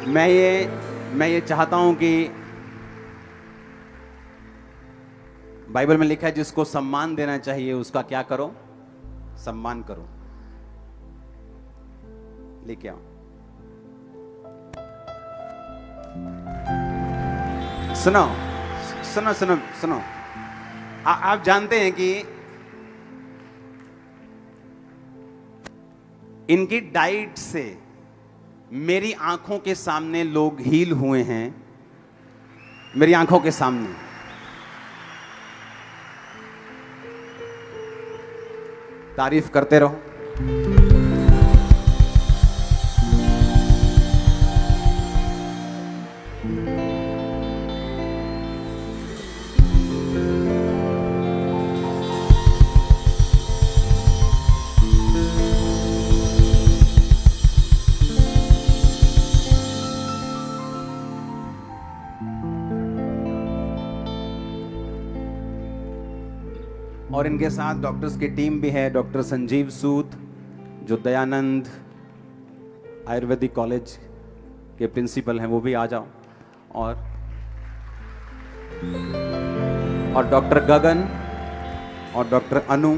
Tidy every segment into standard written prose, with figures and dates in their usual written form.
मैं ये चाहता हूं कि बाइबल में लिखा है जिसको सम्मान देना चाहिए उसका क्या करो, सम्मान करो। लेके आओ। सुनो सुनो सुनो सुनो, आप जानते हैं कि इनकी डाइट से मेरी आंखों के सामने लोग हील हुए हैं, मेरी आंखों के सामने। तारीफ करते रहो। और इनके साथ डॉक्टर्स की टीम भी है। डॉक्टर संजीव सूद जो दयानंद आयुर्वेदिक कॉलेज के प्रिंसिपल हैं, वो भी आ जाओ। और डॉक्टर गगन और डॉक्टर अनु।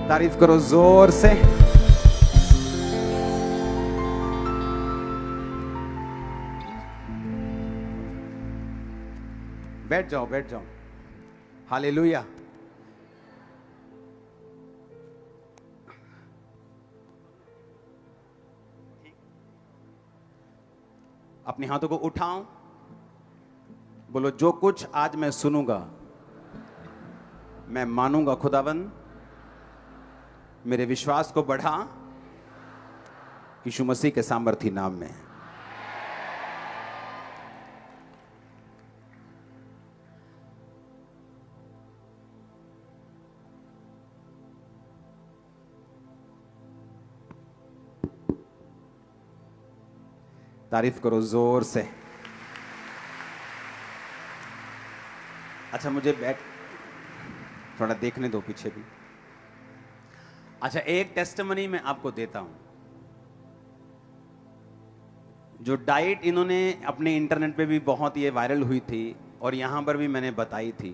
तारीफ करो जोर से। बैठ जाओ बैठ जाओ। हालेलुया। अपने हाथों को उठाओ, बोलो जो कुछ आज मैं सुनूंगा मैं मानूंगा खुदावन, मेरे विश्वास को बढ़ा यीशु मसीह के सामर्थी नाम में। तारीफ करो जोर से। अच्छा मुझे बैठ थोड़ा देखने दो पीछे भी। अच्छा एक टेस्टिमनी मैं आपको देता हूं। जो डाइट इन्होंने अपने इंटरनेट पे भी बहुत ये वायरल हुई थी और यहां पर भी मैंने बताई थी।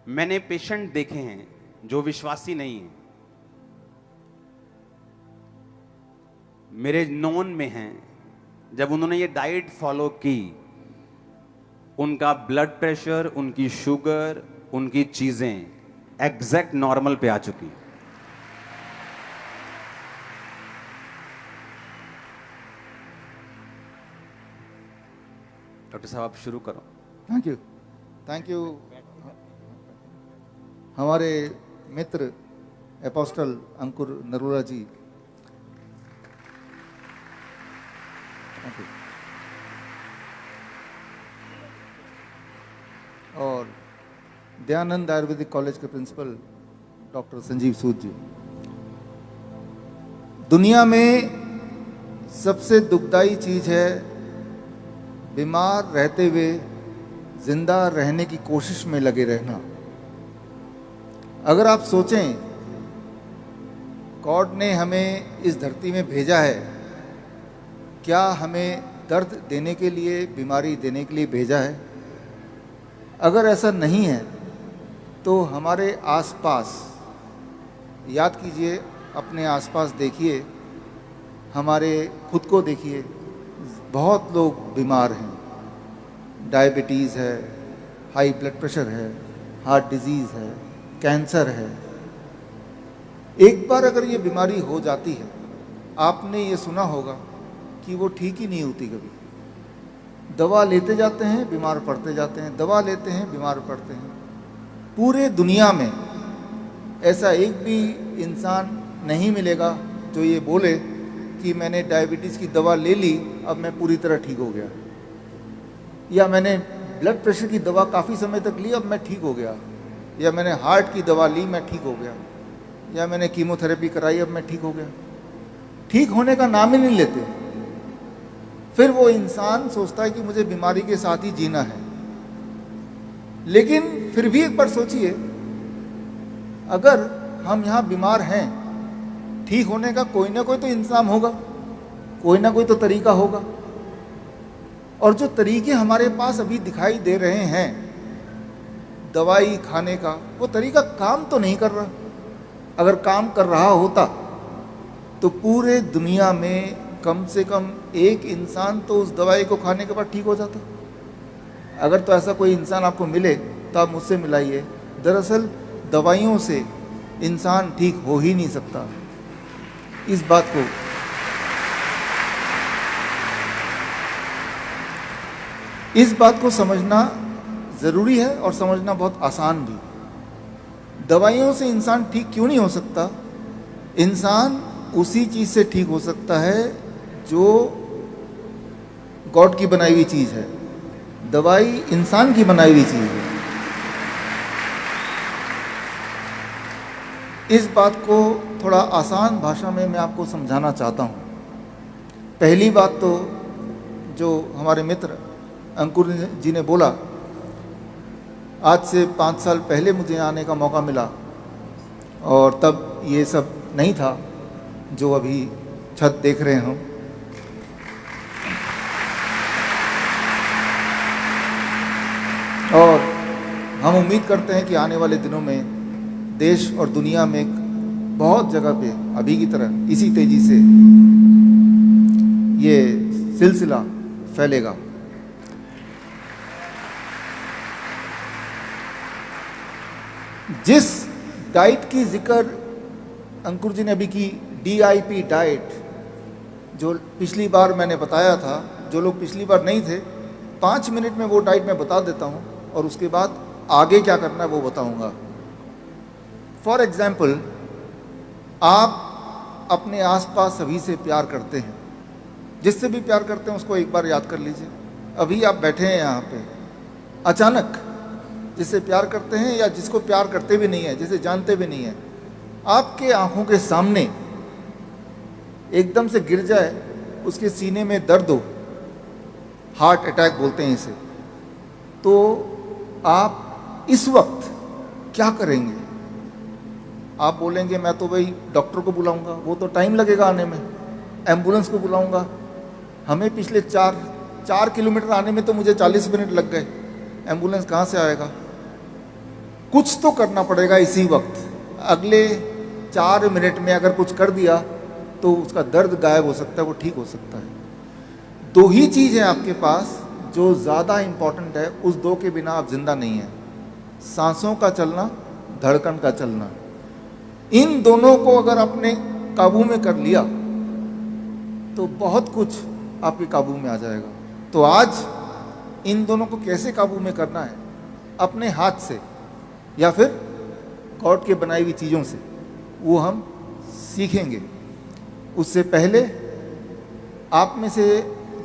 मैंने पेशेंट देखे हैं जो विश्वासी नहीं है, मेरे नॉन में हैं। जब उन्होंने ये डाइट फॉलो की, उनका ब्लड प्रेशर, उनकी शुगर, उनकी चीजें एग्जैक्ट नॉर्मल पे आ चुकी। डॉक्टर साहब आप शुरू करो। Thank you thank you. हमारे मित्र एपोस्टल अंकुर नरोला जी, और दयानंद आयुर्वेदिक कॉलेज के प्रिंसिपल डॉक्टर संजीव सूद जी। दुनिया में सबसे दुखदाई चीज है बीमार रहते हुए जिंदा रहने की कोशिश में लगे रहना। अगर आप सोचें, गॉड ने हमें इस धरती में भेजा है, क्या हमें दर्द देने के लिए, बीमारी देने के लिए भेजा है? अगर ऐसा नहीं है तो हमारे आसपास याद कीजिए, अपने आसपास देखिए, हमारे खुद को देखिए, बहुत लोग बीमार हैं। डायबिटीज़ है, हाई ब्लड प्रेशर है, हार्ट डिजीज़ है, कैंसर है। एक बार अगर ये बीमारी हो जाती है, आपने ये सुना होगा कि वो ठीक ही नहीं होती कभी। दवा लेते जाते हैं, बीमार पड़ते जाते हैं, दवा लेते हैं, बीमार पड़ते हैं। पूरे दुनिया में ऐसा एक भी इंसान नहीं मिलेगा जो ये बोले कि मैंने डायबिटीज़ की दवा ले ली, अब मैं पूरी तरह ठीक हो गया, या मैंने ब्लड प्रेशर की दवा काफ़ी समय तक ली, अब मैं ठीक हो गया, या मैंने हार्ट की दवा ली, मैं ठीक हो गया, या मैंने कीमोथेरेपी कराई, अब मैं ठीक हो गया। ठीक होने का नाम ही नहीं लेते। फिर वो इंसान सोचता है कि मुझे बीमारी के साथ ही जीना है। लेकिन फिर भी एक बार सोचिए, अगर हम यहाँ बीमार हैं, ठीक होने का कोई ना कोई तो इंतजाम होगा, कोई ना कोई तो तरीका होगा। और जो तरीके हमारे पास अभी दिखाई दे रहे हैं दवाई खाने का, वो तरीका काम तो नहीं कर रहा। अगर काम कर रहा होता तो पूरे दुनिया में कम से कम एक इंसान तो उस दवाई को खाने के बाद ठीक हो जाता। अगर तो ऐसा कोई इंसान आपको मिले तो आप मुझसे मिलाइए। दरअसल दवाइयों से इंसान ठीक हो ही नहीं सकता। इस बात को समझना ज़रूरी है और समझना बहुत आसान भी। दवाइयों से इंसान ठीक क्यों नहीं हो सकता? इंसान उसी चीज़ से ठीक हो सकता है जो गॉड की बनाई हुई चीज़ है। दवाई इंसान की बनाई हुई चीज़ है। इस बात को थोड़ा आसान भाषा में मैं आपको समझाना चाहता हूँ। पहली बात तो जो हमारे मित्र अंकुर जी ने बोला, आज से 5 साल पहले मुझे आने का मौका मिला और तब ये सब नहीं था जो अभी छत देख रहे हैं हम। और हम उम्मीद करते हैं कि आने वाले दिनों में देश और दुनिया में बहुत जगह पे अभी की तरह इसी तेजी से ये सिलसिला फैलेगा। जिस डाइट की जिक्र अंकुर जी ने अभी की, DIP डाइट, जो पिछली बार मैंने बताया था, जो लोग पिछली बार नहीं थे, 5 मिनट में वो डाइट मैं बता देता हूँ और उसके बाद आगे क्या करना है वो बताऊँगा। फॉर एग्जाम्पल, आप अपने आसपास सभी से प्यार करते हैं, जिससे भी प्यार करते हैं उसको एक बार याद कर लीजिए। अभी आप बैठे हैं यहाँ पे, अचानक जिससे प्यार करते हैं या जिसको प्यार करते भी नहीं है, जिसे जानते भी नहीं है, आपके आंखों के सामने एकदम से गिर जाए, उसके सीने में दर्द हो, हार्ट अटैक बोलते हैं इसे, तो आप इस वक्त क्या करेंगे? आप बोलेंगे मैं तो भाई डॉक्टर को बुलाऊंगा, वो तो टाइम लगेगा आने में, एम्बुलेंस को बुलाऊंगा, हमें पिछले 4 किलोमीटर आने में तो मुझे 40 मिनट लग गए, एम्बुलेंस कहाँ से आएगा? कुछ तो करना पड़ेगा इसी वक्त। अगले 4 मिनट में अगर कुछ कर दिया तो उसका दर्द गायब हो सकता है, वो ठीक हो सकता है। 2 ही चीज़ है आपके पास जो ज़्यादा इम्पॉर्टेंट है, उस 2 के बिना आप जिंदा नहीं हैं। सांसों का चलना, धड़कन का चलना। इन दोनों को अगर आपने काबू में कर लिया तो बहुत कुछ आपके काबू में आ जाएगा। तो आज इन दोनों को कैसे काबू में करना है? अपने हाथ से या फिर गॉड के बनाई हुई चीज़ों से, वो हम सीखेंगे। उससे पहले आप में से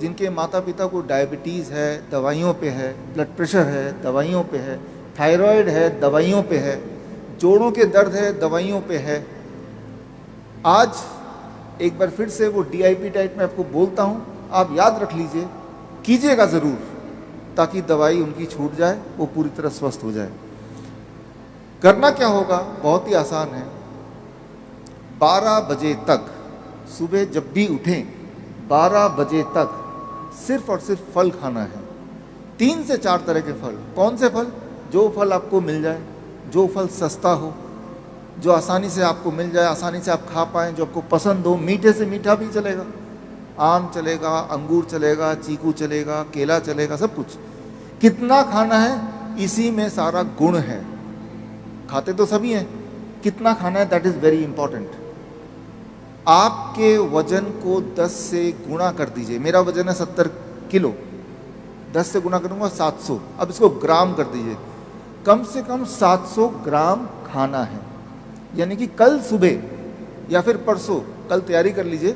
जिनके माता पिता को डायबिटीज़ है, दवाइयों पे है, ब्लड प्रेशर है, दवाइयों पे है, थायराइड है, दवाइयों पे है, जोड़ों के दर्द है, दवाइयों पे है, आज एक बार फिर से वो DIP डाइट में आपको बोलता हूँ, आप याद रख लीजिए, कीजिएगा ज़रूर, ताकि दवाई उनकी छूट जाए, वो पूरी तरह स्वस्थ हो जाए। करना क्या होगा? बहुत ही आसान है। 12 बजे तक, सुबह जब भी उठें, 12 बजे तक सिर्फ और सिर्फ फल खाना है। 3 से 4 तरह के फल। कौन से फल? जो फल आपको मिल जाए, जो फल सस्ता हो, जो आसानी से आपको मिल जाए, आसानी से आप खा पाएँ, जो आपको पसंद हो। मीठे से मीठा भी चलेगा, आम चलेगा, अंगूर चलेगा, चीकू चलेगा, केला चलेगा, सब कुछ। कितना खाना है, इसी में सारा गुण है। खाते तो सभी हैं, कितना खाना है, दैट इज़ वेरी इंपॉर्टेंट। आपके वजन को 10 से गुणा कर दीजिए। मेरा वजन है 70 किलो, 10 से गुणा करूँगा 700। अब इसको ग्राम कर दीजिए। कम से कम 700 ग्राम खाना है। यानी कि कल सुबह या फिर परसों, कल तैयारी कर लीजिए,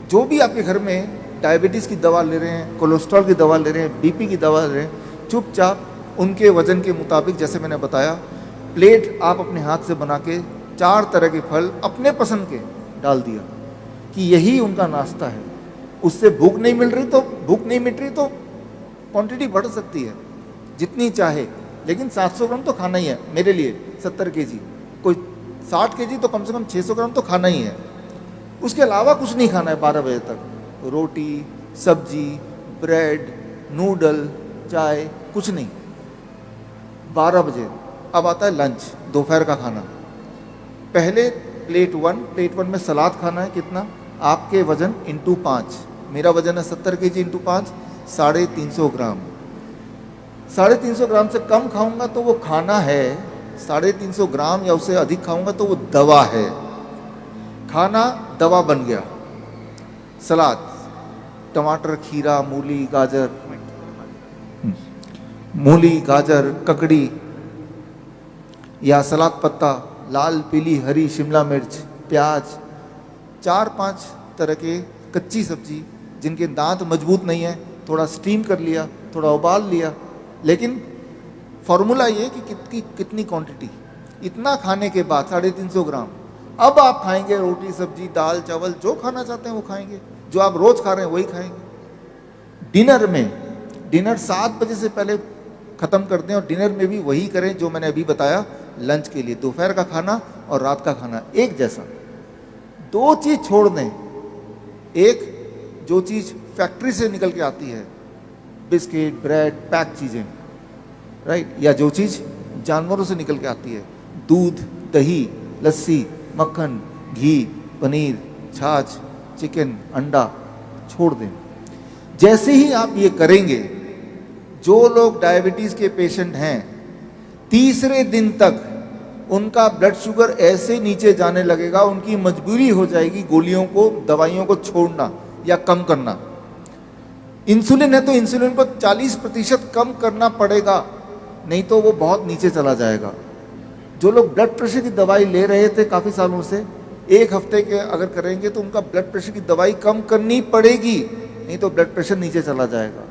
जो भी आपके घर में डायबिटीज़ की दवा ले रहे हैं, कोलेस्ट्रॉल की दवा ले रहे हैं, बीपी की दवा ले रहे हैं, चुपचाप उनके वजन के मुताबिक, जैसे मैंने बताया, प्लेट आप अपने हाथ से बना के 4 तरह के फल अपने पसंद के डाल दिया कि यही उनका नाश्ता है। उससे भूख नहीं मिट रही तो क्वांटिटी बढ़ सकती है जितनी चाहे, लेकिन 700 ग्राम तो खाना ही है। मेरे लिए 70 केजी, कोई 60 केजी तो कम से कम 600 ग्राम तो खाना ही है। उसके अलावा कुछ नहीं खाना है 12 बजे तक। रोटी, सब्जी, ब्रेड, नूडल, चाय, कुछ नहीं। 12 बजे अब आता है लंच, दोपहर का खाना। पहले प्लेट वन में सलाद खाना है। कितना? आपके वजन इंटू 5। मेरा वजन है 70 केजी इंटू 5, 350 ग्राम। 350 ग्राम से कम खाऊंगा तो वो खाना है, 350 ग्राम या उससे अधिक खाऊंगा तो वो दवा है। खाना दवा बन गया। सलाद, टमाटर, खीरा, मूली, गाजर, ककड़ी या सलाद पत्ता, लाल, पीली, हरी, शिमला मिर्च, प्याज, 4-5 तरह के कच्ची सब्जी जिनके दांत मजबूत नहीं है, थोड़ा स्टीम कर लिया, थोड़ा उबाल लिया। लेकिन फॉर्मूला ये कि कितनी क्वांटिटी, इतना खाने के बाद 350 ग्राम। अब आप खाएंगे रोटी, सब्जी, दाल, चावल, जो खाना चाहते हैं वो खाएंगे, जो आप रोज खा रहे हैं वही खाएंगे। डिनर 7 बजे से पहले ख़त्म कर दें और डिनर में भी वही करें जो मैंने अभी बताया। लंच के लिए दोपहर का खाना और रात का खाना एक जैसा। 2 चीज़ छोड़ दें। एक, जो चीज़ फैक्ट्री से निकल के आती है, बिस्किट, ब्रेड, पैक चीज़ें, राइट, या जो चीज़ जानवरों से निकल के आती है, दूध, दही, लस्सी, मक्खन, घी, पनीर, छाछ, चिकन, अंडा, छोड़ दें। जैसे ही आप ये करेंगे, जो लोग डायबिटीज़ के पेशेंट हैं, तीसरे दिन तक उनका ब्लड शुगर ऐसे नीचे जाने लगेगा, उनकी मजबूरी हो जाएगी गोलियों को, दवाइयों को छोड़ना या कम करना। इंसुलिन है तो इंसुलिन को 40% कम करना पड़ेगा, नहीं तो वो बहुत नीचे चला जाएगा। जो लोग ब्लड प्रेशर की दवाई ले रहे थे काफ़ी सालों से, 1 हफ्ते के अगर करेंगे तो उनका ब्लड प्रेशर की दवाई कम करनी पड़ेगी, नहीं तो ब्लड प्रेशर नीचे चला जाएगा।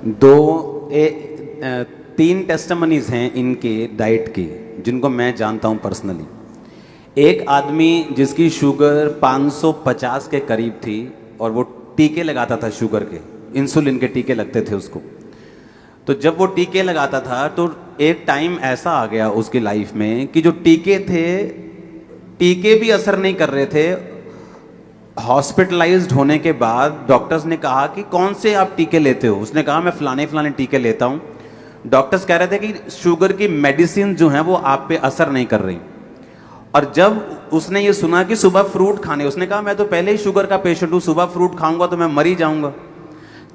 3 टेस्टिमनीज हैं इनके डाइट की जिनको मैं जानता हूं पर्सनली। एक आदमी जिसकी शुगर 550 के करीब थी और वो टीके लगाता था शुगर के, इंसुलिन के टीके लगते थे उसको। तो जब वो टीके लगाता था तो एक टाइम ऐसा आ गया उसकी लाइफ में कि जो टीके थे, टीके भी असर नहीं कर रहे थे। हॉस्पिटलाइज्ड होने के बाद डॉक्टर्स ने कहा कि कौन से आप टीके लेते हो? उसने कहा मैं फलाने टीके लेता हूँ। डॉक्टर्स कह रहे थे कि शुगर की मेडिसिन जो है वो आप पे असर नहीं कर रही। और जब उसने ये सुना कि सुबह फ्रूट खाने, उसने कहा मैं तो पहले ही शुगर का पेशेंट हूँ, सुबह फ्रूट खाऊंगा तो मैं मर ही जाऊंगा।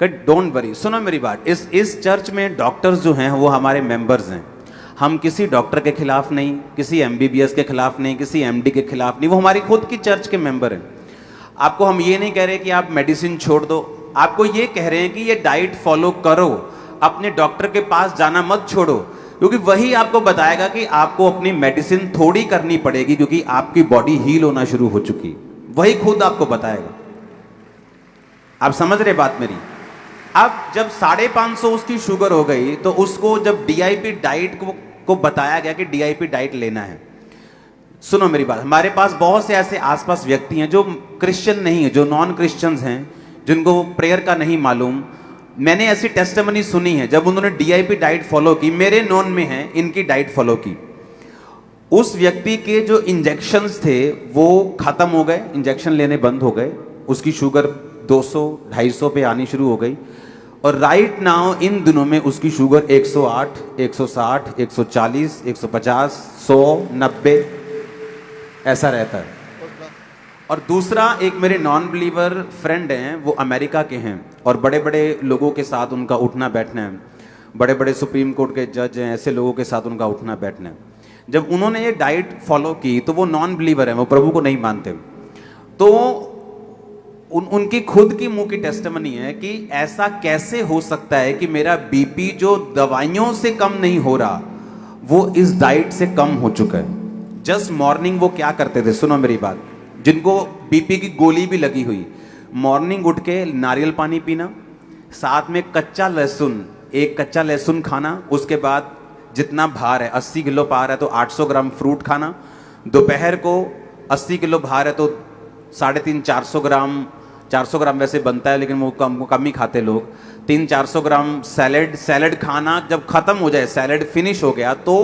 डोंट वरी, सुनो मेरी बात, इस चर्च में डॉक्टर्स जो हैं वो हमारे मेंबर्स हैं। हम किसी डॉक्टर के खिलाफ नहीं, किसी MBBS के खिलाफ नहीं, किसी MD के खिलाफ नहीं, वो हमारी खुद की चर्च के मेंबर हैं। आपको हम ये नहीं कह रहे कि आप मेडिसिन छोड़ दो, आपको ये कह रहे हैं कि ये डाइट फॉलो करो, अपने डॉक्टर के पास जाना मत छोड़ो, क्योंकि वही आपको बताएगा कि आपको अपनी मेडिसिन थोड़ी करनी पड़ेगी क्योंकि आपकी बॉडी हील होना शुरू हो चुकी, वही खुद आपको बताएगा। आप समझ रहे बात मेरी? अब जब 550 उसकी शुगर हो गई तो उसको जब DIP डाइट को बताया गया कि DIP डाइट लेना है। सुनो मेरी बात, हमारे पास बहुत से ऐसे आसपास व्यक्ति हैं जो क्रिश्चियन नहीं है, जो नॉन क्रिश्चियंस हैं, जिनको प्रेयर का नहीं मालूम। मैंने ऐसी टेस्टिमनी सुनी है जब उन्होंने DIP डाइट फॉलो की, मेरे नॉन में है इनकी डाइट फॉलो की, उस व्यक्ति के जो इंजेक्शंस थे वो खत्म हो गए, इंजेक्शन लेने बंद हो गए, उसकी शुगर 200-250 पे आनी शुरू हो गई। और राइट नाउ इन दिनों में उसकी शुगर 108, 160, 140, 150, 100, 90 ऐसा रहता है। और दूसरा, एक मेरे नॉन बिलीवर फ्रेंड हैं, वो अमेरिका के हैं और बड़े बड़े लोगों के साथ उनका उठना बैठना है, बड़े बड़े सुप्रीम कोर्ट के जज हैं, ऐसे लोगों के साथ उनका उठना बैठना है। जब उन्होंने ये डाइट फॉलो की तो वो नॉन बिलीवर हैं, वो प्रभु को नहीं मानते। तो उनकी खुद की मुंह की टेस्टिमनी है कि ऐसा कैसे हो सकता है कि मेरा बीपी जो दवाइयों से कम नहीं हो रहा वो इस डाइट से कम हो चुका है। जस्ट मॉर्निंग वो क्या करते थे, सुनो मेरी बात, जिनको बीपी की गोली भी लगी हुई, मॉर्निंग उठ के नारियल पानी पीना, साथ में कच्चा लहसुन, एक कच्चा लहसुन खाना, उसके बाद जितना भार है 80 किलो भार है तो 800 ग्राम फ्रूट खाना, दोपहर को 80 किलो भार है तो 350-400 ग्राम, 400 ग्राम वैसे बनता है लेकिन वो कम ही खाते लोग, 300-400 ग्राम सैलेड खाना। जब खत्म हो जाए, सैलेड फिनिश हो गया, तो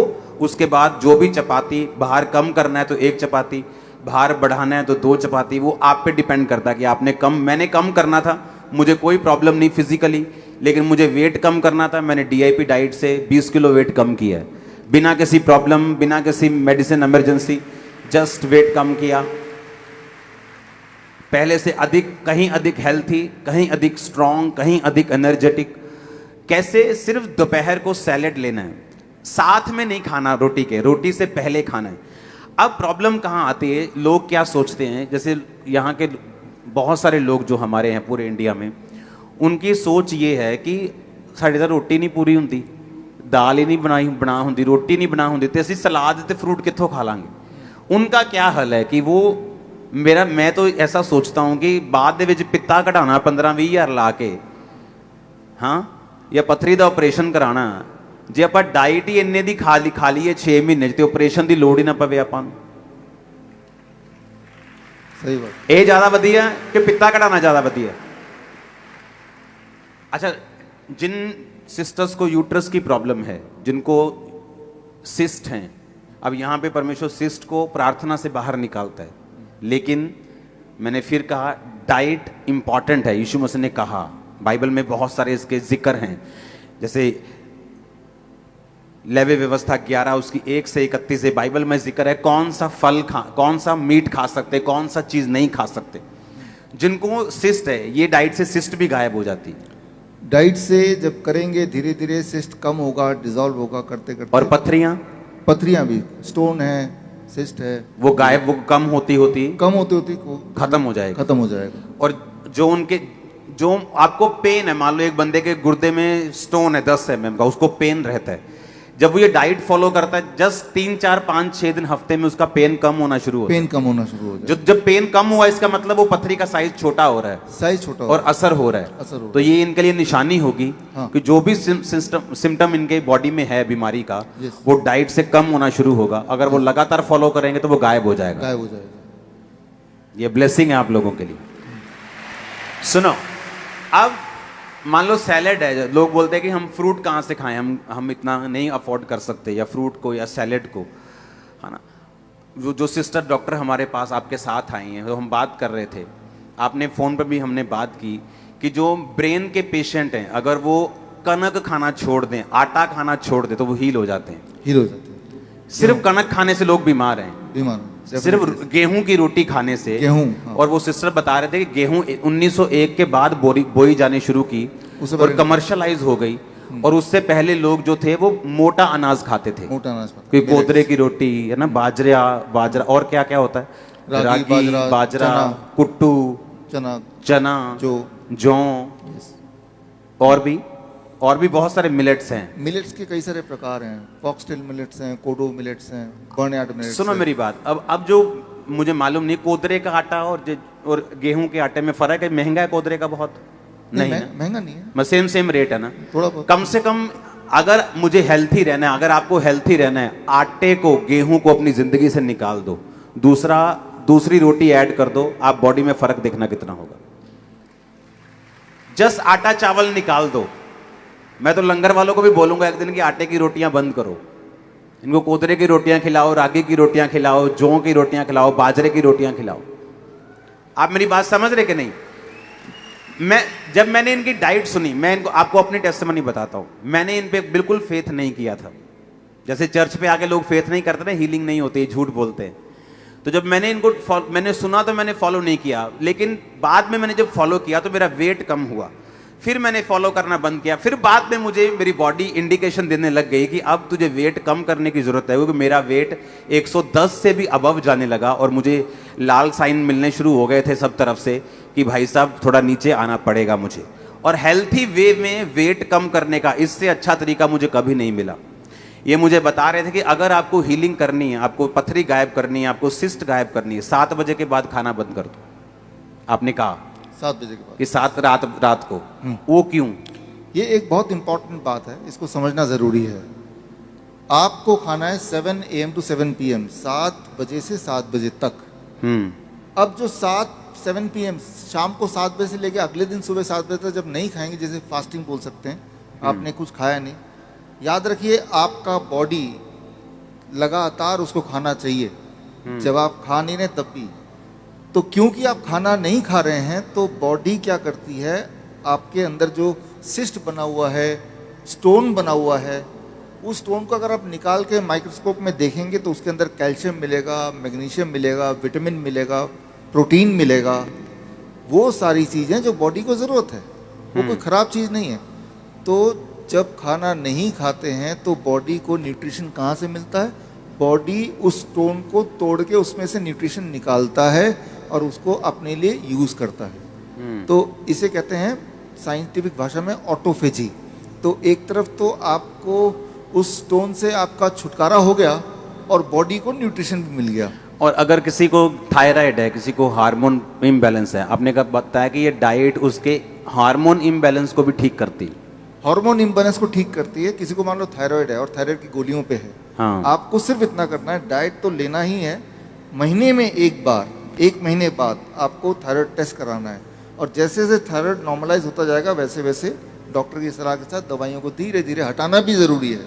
उसके बाद जो भी चपाती, भार कम करना है तो 1 चपाती, भार बढ़ाना है तो 2 चपाती, वो आप पे डिपेंड करता है कि आपने मैंने कम करना था, मुझे कोई प्रॉब्लम नहीं फिजिकली, लेकिन मुझे वेट कम करना था, मैंने DIP डाइट से 20 किलो वेट कम किया है, बिना किसी प्रॉब्लम, बिना किसी मेडिसिन इमरजेंसी, जस्ट वेट कम किया। पहले से अधिक, कहीं अधिक हेल्थी, कहीं अधिक स्ट्रांग, कहीं अधिक एनर्जेटिक। कैसे? सिर्फ दोपहर को सैलेड लेना है, साथ में नहीं खाना रोटी के, रोटी से पहले खाना है। अब प्रॉब्लम कहाँ आती है, लोग क्या सोचते हैं, जैसे यहाँ के बहुत सारे लोग जो हमारे हैं पूरे इंडिया में, उनकी सोच ये है कि साढ़े तो रोटी नहीं पूरी होंगी, दाल ही नहीं बना होंगी, रोटी नहीं बना होंगी, तो असं सलाद ते फ्रूट कितों खा लांगे। उनका क्या हल है कि वो मैं तो ऐसा सोचता हूँ कि बाद दे विच पित्ता घटाना 15-20 हज़ार ला के, हाँ, या पथरी का ऑपरेशन कराना, जे आप डाइट ही इन्ने दी खा लीए 6 महीने तो ऑपरेशन की लोड़ ही ना पवे आपां नूं। सही बात। ये ज़्यादा वधिया है कि पित्ता घटाना ज़्यादा वधिया है? अच्छा, जिन सिस्टर्स को यूट्रस की प्रॉब्लम है, जिनको सिस्ट हैं, अब यहाँ पे परमेश्वर सिस्ट को प्रार्थना से बाहर निकालता है, लेकिन मैंने फिर कहा डाइट इंपॉर्टेंट है। यीशु मसीह ने कहा, बाइबल में बहुत सारे इसके जिक्र हैं, जैसे लेवी व्यवस्था 11 उसकी 1 से 31 है, बाइबल में जिक्र है कौन सा फल कौन सा मीट खा सकते, कौन सा चीज नहीं खा सकते। जिनको सिस्ट है, ये डाइट से सिस्ट भी गायब हो जाती है। डाइट से जब करेंगे धीरे धीरे सिस्ट कम होगा, डिजॉल्व होगा करते करते। और पथरियां भी, स्टोन है, सिस्ट है, वो गायब, वो कम होती खत्म हो जाएगा। और जो आपको पेन है, मान लो एक बंदे के गुर्दे में स्टोन है 10 mm का, उसको पेन रहता है, जब वो ये डाइट फॉलो करता है, जस्ट 3, 4, 5, 6 दिन हफ्ते में उसका पेन कम होना शुरू हो जाए। जब पेन कम हुआ, इसका मतलब वो पथरी का साइज छोटा हो रहा है, और असर हो रहा है। तो ये इनके लिए निशानी होगी, हाँ, कि जो भी सिम्टम इनके बॉडी में है बीमारी का, वो डाइट से कम होना शुरू होगा। अगर वो लगातार फॉलो करेंगे तो वो गायब हो जाएगा। ये ब्लेसिंग है आप लोगों के लिए। सुनो, अब मान लो सैलेड है, लोग बोलते हैं कि हम फ्रूट कहाँ से खाएं, हम इतना नहीं अफोर्ड कर सकते, या फ्रूट को या सैलेड को, है ना। जो सिस्टर डॉक्टर हमारे पास आपके साथ आई हैं, तो हम बात कर रहे थे, आपने फ़ोन पर भी हमने बात की कि जो ब्रेन के पेशेंट हैं, अगर वो कनक खाना छोड़ दें, आटा खाना छोड़ दें, तो वो हील हो जाते हैं। सिर्फ कनक खाने से लोग बीमार हैं, सिर्फ गेहूं की रोटी खाने से। हाँ। और वो सिस्टर बता रहे थे कि गेहूं 1901 के बाद बोई जानी शुरू की और कमर्शलाइज हो गई, और उससे पहले लोग जो थे वो मोटा अनाज खाते थे, कोई कोदरे की रोटी, है ना, बाजरा और क्या क्या होता है, रागी, बाजरा, कुट्टू, चना, जौ, और भी बहुत सारे मिलेट्स हैं। मिलेट्स के कई सारे प्रकार हैं, फॉक्सटेल मिलेट्स हैं, कोडो मिलेट्स हैं, बर्नयार्ड मिलेट्स। सुनो मेरी बात, अब जो मुझे मालूम नहीं, कोदरे का आटा और गेहूं के आटे में फर्क है? महंगा है कोदरे का बहुत? नहीं, महंगा नहीं है, सेम रेट है ना, थोड़ा बहुत। कम से कम अगर मुझे हेल्थी रहना है, अगर आपको हेल्थी रहना है, आटे को, गेहूं को अपनी जिंदगी से निकाल दो, दूसरी रोटी ऐड कर दो, आप बॉडी में फर्क देखना कितना होगा। जस्ट आटा चावल निकाल दो। मैं तो लंगर वालों को भी बोलूंगा एक दिन कि आटे की रोटियां बंद करो, इनको कोदरे की रोटियां खिलाओ, रागी की रोटियां खिलाओ, जौ की रोटियां खिलाओ, बाजरे की रोटियां खिलाओ। आप मेरी बात समझ रहे कि नहीं? जब मैंने इनकी डाइट सुनी, मैं इनको आपको अपनी टेस्टिमनी बताता हूं, मैंने इन पे बिल्कुल फेथ नहीं किया था। जैसे चर्च पे आके लोग फेथ नहीं करते ना, हीलिंग नहीं होती, झूठ बोलते हैं। तो जब मैंने सुना तो मैंने फॉलो नहीं किया, लेकिन बाद में मैंने जब फॉलो किया तो मेरा वेट कम हुआ, फिर मैंने फॉलो करना बंद किया। फिर बाद में मुझे मेरी बॉडी इंडिकेशन देने लग गई कि अब तुझे वेट कम करने की जरूरत है, क्योंकि मेरा वेट 110 से भी अबव जाने लगा, और मुझे लाल साइन मिलने शुरू हो गए थे सब तरफ से कि भाई साहब थोड़ा नीचे आना पड़ेगा मुझे। और हेल्थी वे में वेट कम करने का इससे अच्छा तरीका मुझे कभी नहीं मिला। ये मुझे बता रहे थे कि अगर आपको हीलिंग करनी है, आपको पथरी गायब करनी है, आपको सिस्ट गायब करनी है, 7 बजे के बाद खाना बंद कर दो। आपने कहा 7 बजे के बाद। कि 7 रात को, वो क्यों? ये एक बहुत इंपॉर्टेंट बात है, इसको समझना ज़रूरी है। आपको खाना है 7 AM to 7 PM, 7 बजे से 7 बजे तक। अब जो 7 PM शाम को 7 बजे से लेके अगले दिन सुबह 7 बजे तक जब नहीं खाएंगे, जैसे फास्टिंग बोल सकते हैं, आपने कुछ खाया नहीं, याद रखिए आपका बॉडी लगातार उसको खाना चाहिए। जब आप खा नहीं रहे तब भी, तो क्योंकि आप खाना नहीं खा रहे हैं तो बॉडी क्या करती है, आपके अंदर जो सिस्ट बना हुआ है, स्टोन बना हुआ है, उस स्टोन को अगर आप निकाल के माइक्रोस्कोप में देखेंगे तो उसके अंदर कैल्शियम मिलेगा, मैग्नीशियम मिलेगा, विटामिन मिलेगा, प्रोटीन मिलेगा। वो सारी चीज़ें जो बॉडी को ज़रूरत है, वो कोई ख़राब चीज़ नहीं है। तो जब खाना नहीं खाते हैं तो बॉडी को न्यूट्रिशन कहाँ से मिलता है? बॉडी उस स्टोन को तोड़ के उसमें से न्यूट्रिशन निकालता है और उसको अपने लिए यूज़ करता है। तो इसे कहते हैं साइंटिफिक भाषा में ऑटोफेजी। तो एक तरफ तो आपको उस स्टोन से आपका छुटकारा हो गया और बॉडी को न्यूट्रिशन भी मिल गया। और अगर किसी को थायराइड है, किसी को हार्मोन इम्बैलेंस है, आपने कहा बताया कि ये डाइट उसके हार्मोन इम्बैलेंस को भी ठीक करती है। हार्मोन इम्बैलेंस को ठीक करती है। किसी को मान लो थायराइड है और थायराइड की गोलियों पे है, हाँ। आपको सिर्फ इतना करना है, डाइट तो लेना ही है, महीने में एक बार, 1 महीने बाद आपको थायराइड टेस्ट कराना है। और जैसे जैसे थायराइड नॉर्मलाइज होता जाएगा वैसे वैसे डॉक्टर की सलाह के साथ दवाइयों को धीरे धीरे हटाना भी ज़रूरी है,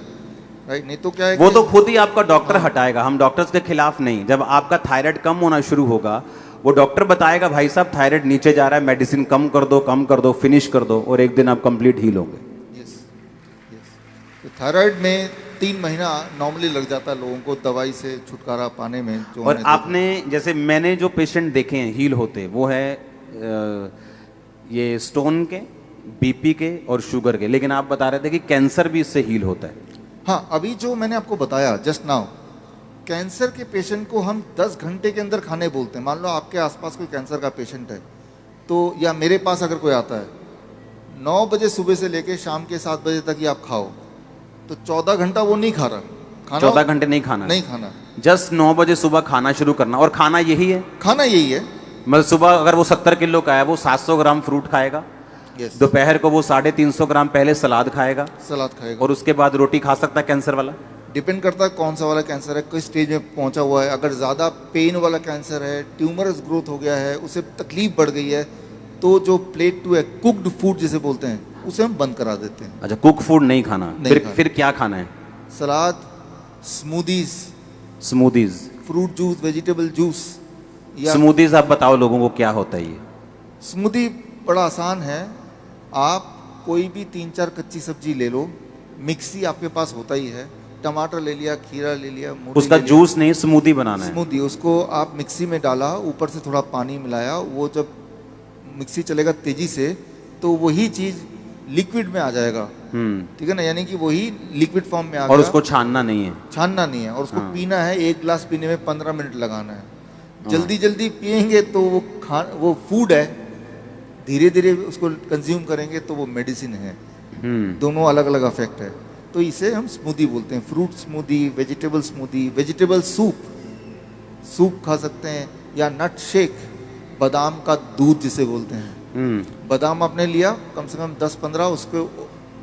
राइट? नहीं तो क्या है, वो तो खुद ही आपका डॉक्टर हटाएगा, हम डॉक्टर्स के खिलाफ नहीं। जब आपका थायराइड कम होना शुरू होगा, वो डॉक्टर बताएगा भाई साहब थायराइड नीचे जा रहा है, मेडिसिन कम कर दो, फिनिश कर दो, और एक दिन आप कंप्लीट हील होंगे। तो थायराइड में 3 महीना नॉर्मली लग जाता है लोगों को दवाई से छुटकारा पाने में। जो और आपने, जैसे मैंने जो पेशेंट देखे हैं हील होते, वो है ये स्टोन के, बीपी के और शुगर के, लेकिन आप बता रहे थे कि कैंसर भी इससे हील होता है। हाँ, अभी जो मैंने आपको बताया जस्ट नाउ, कैंसर के पेशेंट को हम 10 घंटे के अंदर खाने बोलते हैं। मान लो आपके आसपास कोई कैंसर का पेशेंट है, तो या मेरे पास अगर कोई आता है, 9 बजे सुबह से लेके शाम के 7 बजे तक ही आप खाओ, तो 14 घंटा वो नहीं खा रहा खाना। 14 घंटे नहीं खाना, नहीं खाना, जस्ट 9 बजे सुबह खाना शुरू करना। और खाना यही है, खाना यही है। मतलब सुबह अगर वो 70 किलो का है, वो 700 ग्राम फ्रूट खाएगा, यस, दोपहर को वो 350 ग्राम पहले सलाद खाएगा, सलाद खाएगा, और उसके बाद रोटी खा सकता है कैंसर वाला। डिपेंड करता है कौन सा वाला कैंसर है, किस स्टेज में पहुंचा हुआ है। अगर ज़्यादा पेन वाला कैंसर है, ट्यूमरस ग्रोथ हो गया है, उसे तकलीफ बढ़ गई है, तो जो प्लेट 2 है, कुक्ड फूड जिसे बोलते हैं, उसे हम बंद करा देते हैं। अच्छा, कुक फूड नहीं खाना, नहीं खाना। फिर क्या खाना है? Salad, smoothies, smoothies, fruit juice, vegetable juice. या स्मूदीज आप बताओ लोगों को क्या होता है ये? स्मूदी बड़ा आसान है। आप कोई भी 3-4 कच्ची सब्जी ले लो, मिक्सी आपके पास होता ही है, टमाटर ले लिया, खीरा ले लिया, मूली उसका ले लिया, जूस नहीं, स्मूदी बनाना है। स्मूदी, उसको आप मिक्सी में डाला, ऊपर से थोड़ा पानी मिलाया, वो जब मिक्सी चलेगा तेजी से तो वही चीज़ लिक्विड में आ जाएगा, ठीक है ना, यानी कि वही लिक्विड फॉर्म में आ गया। और उसको छानना नहीं है, छानना नहीं है, और उसको हाँ। पीना है। 1 गिलास पीने में 15 मिनट लगाना है। जल्दी जल्दी पियेंगे तो वो फूड है, धीरे धीरे उसको कंज्यूम करेंगे तो वो मेडिसिन है। दोनों अलग अलग इफेक्ट है। तो इसे हम स्मूदी बोलते हैं, fruit smoothie, vegetable smoothie, vegetable soup खा सकते हैं, या नट शेक, बादाम का दूध जिसे बोलते हैं। बादाम आपने लिया कम से कम 10-15, उसको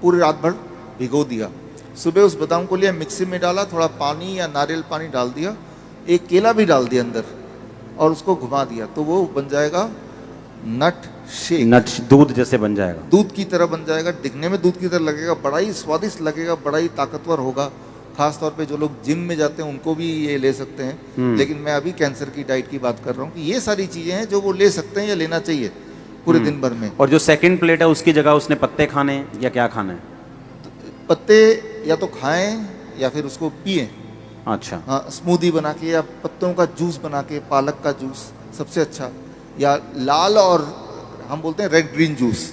पूरी रात भर भिगो दिया, सुबह उस बादाम को लिया, मिक्सी में डाला, थोड़ा पानी या नारियल पानी डाल दिया, एक केला भी डाल दिया अंदर, और उसको घुमा दिया, तो वो बन जाएगा नट शेक। नट दूध जैसे बन जाएगा, दूध की तरह बन जाएगा, दिखने में दूध की तरह लगेगा, बड़ा ही स्वादिष्ट लगेगा, बड़ा ही ताकतवर होगा। खास तौर पे जो लोग जिम में जाते हैं उनको भी ये ले सकते हैं। लेकिन मैं अभी कैंसर की डाइट की बात कर रहा हूँ कि ये सारी चीज़ें हैं जो वो ले सकते हैं या लेना चाहिए पूरे दिन भर में। और जो सेकंड प्लेट है उसकी जगह उसने पत्ते खाने हैं या क्या खाना है? पत्ते या तो खाएं या फिर उसको पिए। अच्छा, हाँ, स्मूदी बना के या पत्तों का जूस बना के, पालक का जूस सबसे अच्छा, या लाल और हम बोलते हैं रेड ग्रीन जूस,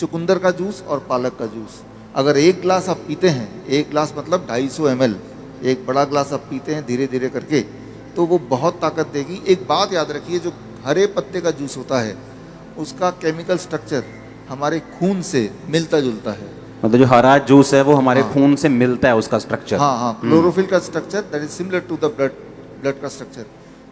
चुकंदर का जूस और पालक का जूस। अगर 1 गिलास आप पीते हैं, 1 गिलास मतलब 250 ml, एक बड़ा गिलास आप पीते हैं धीरे धीरे करके, तो वो बहुत ताकत देगी। एक बात याद रखिए, जो हरे पत्ते का जूस होता है उसका केमिकल स्ट्रक्चर हमारे खून से मिलता जुलता है। मतलब जो हरा जूस है वो हमारे हाँ। खून से मिलता है, उसका स्ट्रक्चर। हाँ, क्लोरोफिल का structure that is similar to the blood का स्ट्रक्चर।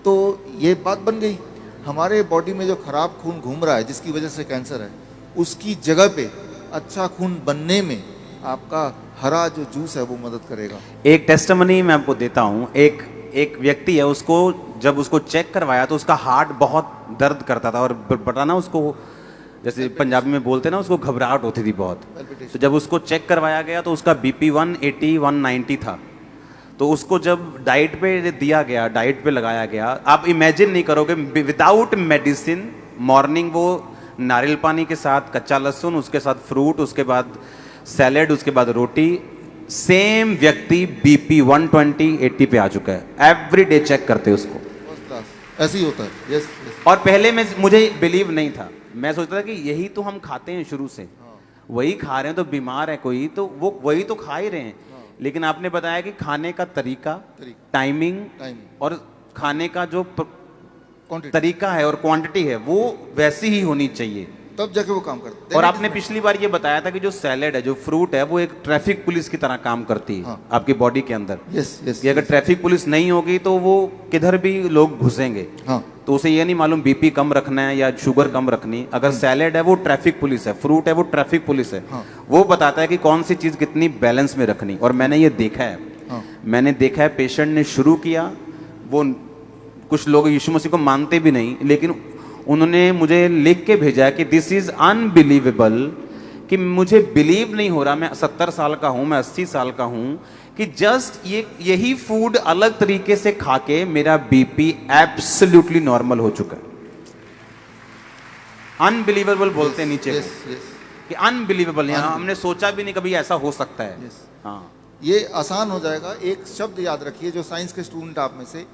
तो ये बात बन गई। हमारे बॉडी में जो खराब खून घूम रहा है जिसकी वजह से कैंसर है, उसकी जगह पे अच्छा खून बनने में आपका हरा जो जूस है वो मदद करेगा। एक टेस्टिमनी मैं आपको देता हूँ। एक व्यक्ति है, उसको जब उसको चेक करवाया तो उसका हार्ट बहुत दर्द करता था और बता ना उसको, जैसे पंजाबी में बोलते ना, उसको घबराहट होती थी बहुत। तो जब उसको चेक करवाया गया तो उसका बीपी 180 190 था। तो उसको जब डाइट पे दिया गया, डाइट पे लगाया गया, आप इमेजिन नहीं करोगे, विदाउट मेडिसिन मॉर्निंग वो नारियल पानी के साथ कच्चा लहसुन, उसके साथ फ्रूट, उसके बाद सैलेड, उसके बाद रोटी, सेम व्यक्ति बीपी 120 80 पे आ चुका है। एवरी डे चेक करते उसको। ऐसे ही होता है। यस। और पहले में मुझे बिलीव नहीं था, मैं सोचता था कि यही तो हम खाते हैं शुरू से, वही खा रहे हैं, तो बीमार है कोई तो वो वही तो खा ही रहे हैं। लेकिन आपने बताया कि खाने का तरीका, टाइमिंग और खाने का जो तरीका है और क्वांटिटी है वो वैसी ही होनी चाहिए, तब जाके वो काम करते हैं। और आपने पिछली बार ये बताया था कि जो सैलेड है, जो फ्रूट है, वो एक ट्रैफिक पुलिस की तरह काम करती है आपकी बॉडी के अंदर। यस। अगर ट्रैफिक पुलिस नहीं होगी तो वो किधर भी लोग घुसेंगे। तो उसे ये नहीं मालूम बीपी कम रखना है या शुगर कम रखनी। अगर सैलेड है वो ट्रैफिक पुलिस है, फ्रूट है वो ट्रैफिक पुलिस है। वो बताता है कि कौन सी चीज कितनी बैलेंस में रखनी। और मैंने ये देखा है, मैंने देखा है पेशेंट ने शुरू किया, वो कुछ लोग यीशु मसीह को मानते भी नहीं, लेकिन उन्होंने मुझे लिख के भेजा कि दिस इज अनबिलीवेबल, कि मुझे बिलीव नहीं हो रहा, मैं 70 साल का हूं, मैं 80 साल का हूं, कि जस्ट यही फूड अलग तरीके से खा के मेरा बीपी एब्सोल्युटली नॉर्मल हो चुका है। अनबिलीवेबल बोलते हैं नीचे कि अनबिलीवेबल, यहाँ हमने सोचा भी नहीं कभी ऐसा हो सकता है। हाँ, ये आसान हो जाएगा। एक शब्द याद रखिए जो साइंस के स्टूडेंट आप में से,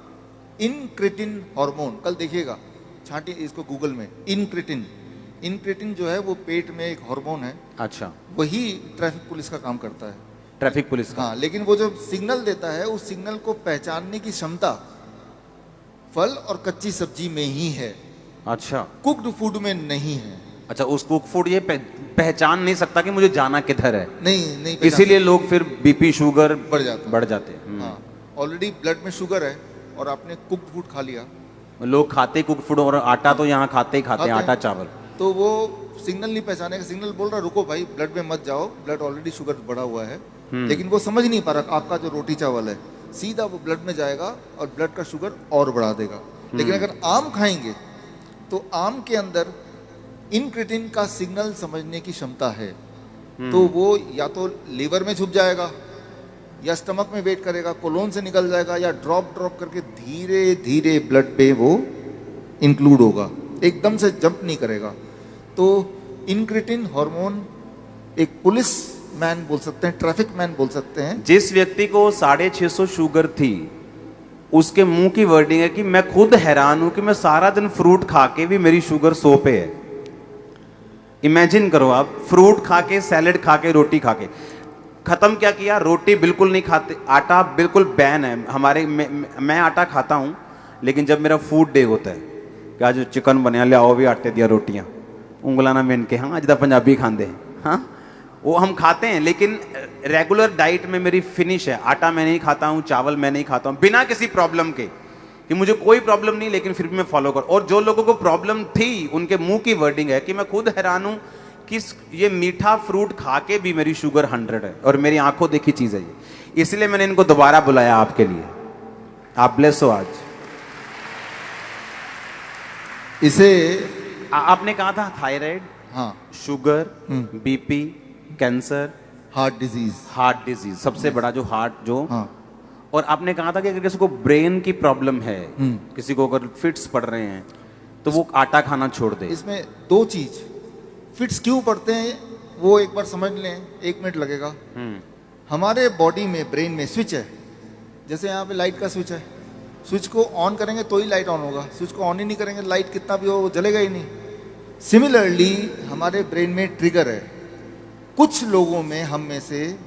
इनक्रिटिन हार्मोन, कल देखिएगा, छांटिए इसको गूगल में, इनक्रिटिन जो है वो पेट में एक हार्मोन है। अच्छा, वही ट्रैफिक पुलिस का काम करता है। ट्रैफिक पुलिस का? हाँ, लेकिन वो जो सिग्नल देता है उस सिग्नल को पहचानने की क्षमता फल और कच्ची सब्जी में ही है। अच्छा, कुक्ड फूड में नहीं है। अच्छा, उस कुक फूड ये पहचान नहीं सकता कि मुझे जाना किधर है। नहीं इसीलिए लोग फिर बीपी शुगर बढ़ जाते हैं। हाँ, ऑलरेडी ब्लड में शुगर है और आपने कुक्ड फूड खा लिया। लोग खाते कुक फूड, और आटा तो यहाँ खाते हैं, आटा चावल। तो वो सिग्नल नहीं पहचानेगा। सिग्नल बोल रहा रुको भाई, ब्लड में मत जाओ, ब्लड ऑलरेडी शुगर बढ़ा हुआ है। लेकिन वो समझ नहीं पा रहा आपका जो रोटी चावल है सीधा वो ब्लड में जाएगा और ब्लड का शुगर और बढ़ा देगा। लेकिन अगर आम खाएंगे तो आम के अंदर इनक्रिटिन का सिग्नल समझने की क्षमता है। तो वो या तो लीवर में छुप जाएगा या स्टमक में वेट करेगा, कोलोन से निकल जाएगा, या ड्रॉप करके धीरे धीरे ब्लड पे वो इंक्लूड होगा, एकदम से जंप नहीं करेगा। तो इनक्रिटिन हार्मोन एक पुलिस मैन बोल सकते हैं, ट्रैफिक मैन बोल सकते हैं। जिस व्यक्ति को 650 शुगर थी, उसके मुंह की वर्डिंग है कि मैं खुद हैरान हूं कि मैं सारा दिन फ्रूट खा के भी मेरी शुगर 100 पे है। इमेजिन करो आप, फ्रूट खा के, सैलेड खा के, रोटी खा के, खत्म क्या किया, रोटी बिल्कुल नहीं खाते, आटा बिल्कुल बैन है हमारे। मैं आटा खाता हूं, लेकिन जब मेरा फूड डे होता है कि आज चिकन बनया, ले आओ भी आटे दिया रोटियां, उंगला ना मेन के, हाँ अज पंजाबी खाते हैं, हाँ वो हम खाते हैं। लेकिन रेगुलर डाइट में मेरी फिनिश है, आटा मैं नहीं खाता हूँ, चावल मैं नहीं खाता हूँ, बिना किसी प्रॉब्लम के, कि मुझे कोई प्रॉब्लम नहीं, लेकिन फिर भी मैं फॉलो कर। और जो लोगों को प्रॉब्लम थी उनके मुंह की वर्डिंग है कि मैं खुद हैरान हूं कि ये मीठा फ्रूट खा के भी मेरी शुगर 100 है, और मेरी आंखों देखी चीज है ये। इसलिए मैंने इनको दोबारा बुलाया आपके लिए। आप ब्लेस हो आज। इसे आपने कहा था थायराइड, हाँ, sugar, BP, cancer, heart disease, सबसे बड़ा जो हार्ट जो, हाँ। और आपने कहा था कि अगर किसी को ब्रेन की प्रॉब्लम है, किसी को अगर फिट्स पड़ रहे हैं, तो वो आटा खाना छोड़ दे। इसमें दो चीज, फिट्स क्यों पड़ते हैं वो एक बार समझ लें, 1 मिनट लगेगा। हमारे बॉडी में, ब्रेन में स्विच है, जैसे यहाँ पे लाइट का स्विच है, स्विच को ऑन करेंगे तो ही लाइट ऑन होगा, स्विच को ऑन ही नहीं करेंगे लाइट कितना भी हो वो जलेगा ही नहीं। सिमिलरली हमारे ब्रेन में ट्रिगर है। कुछ लोगों में, हम में से,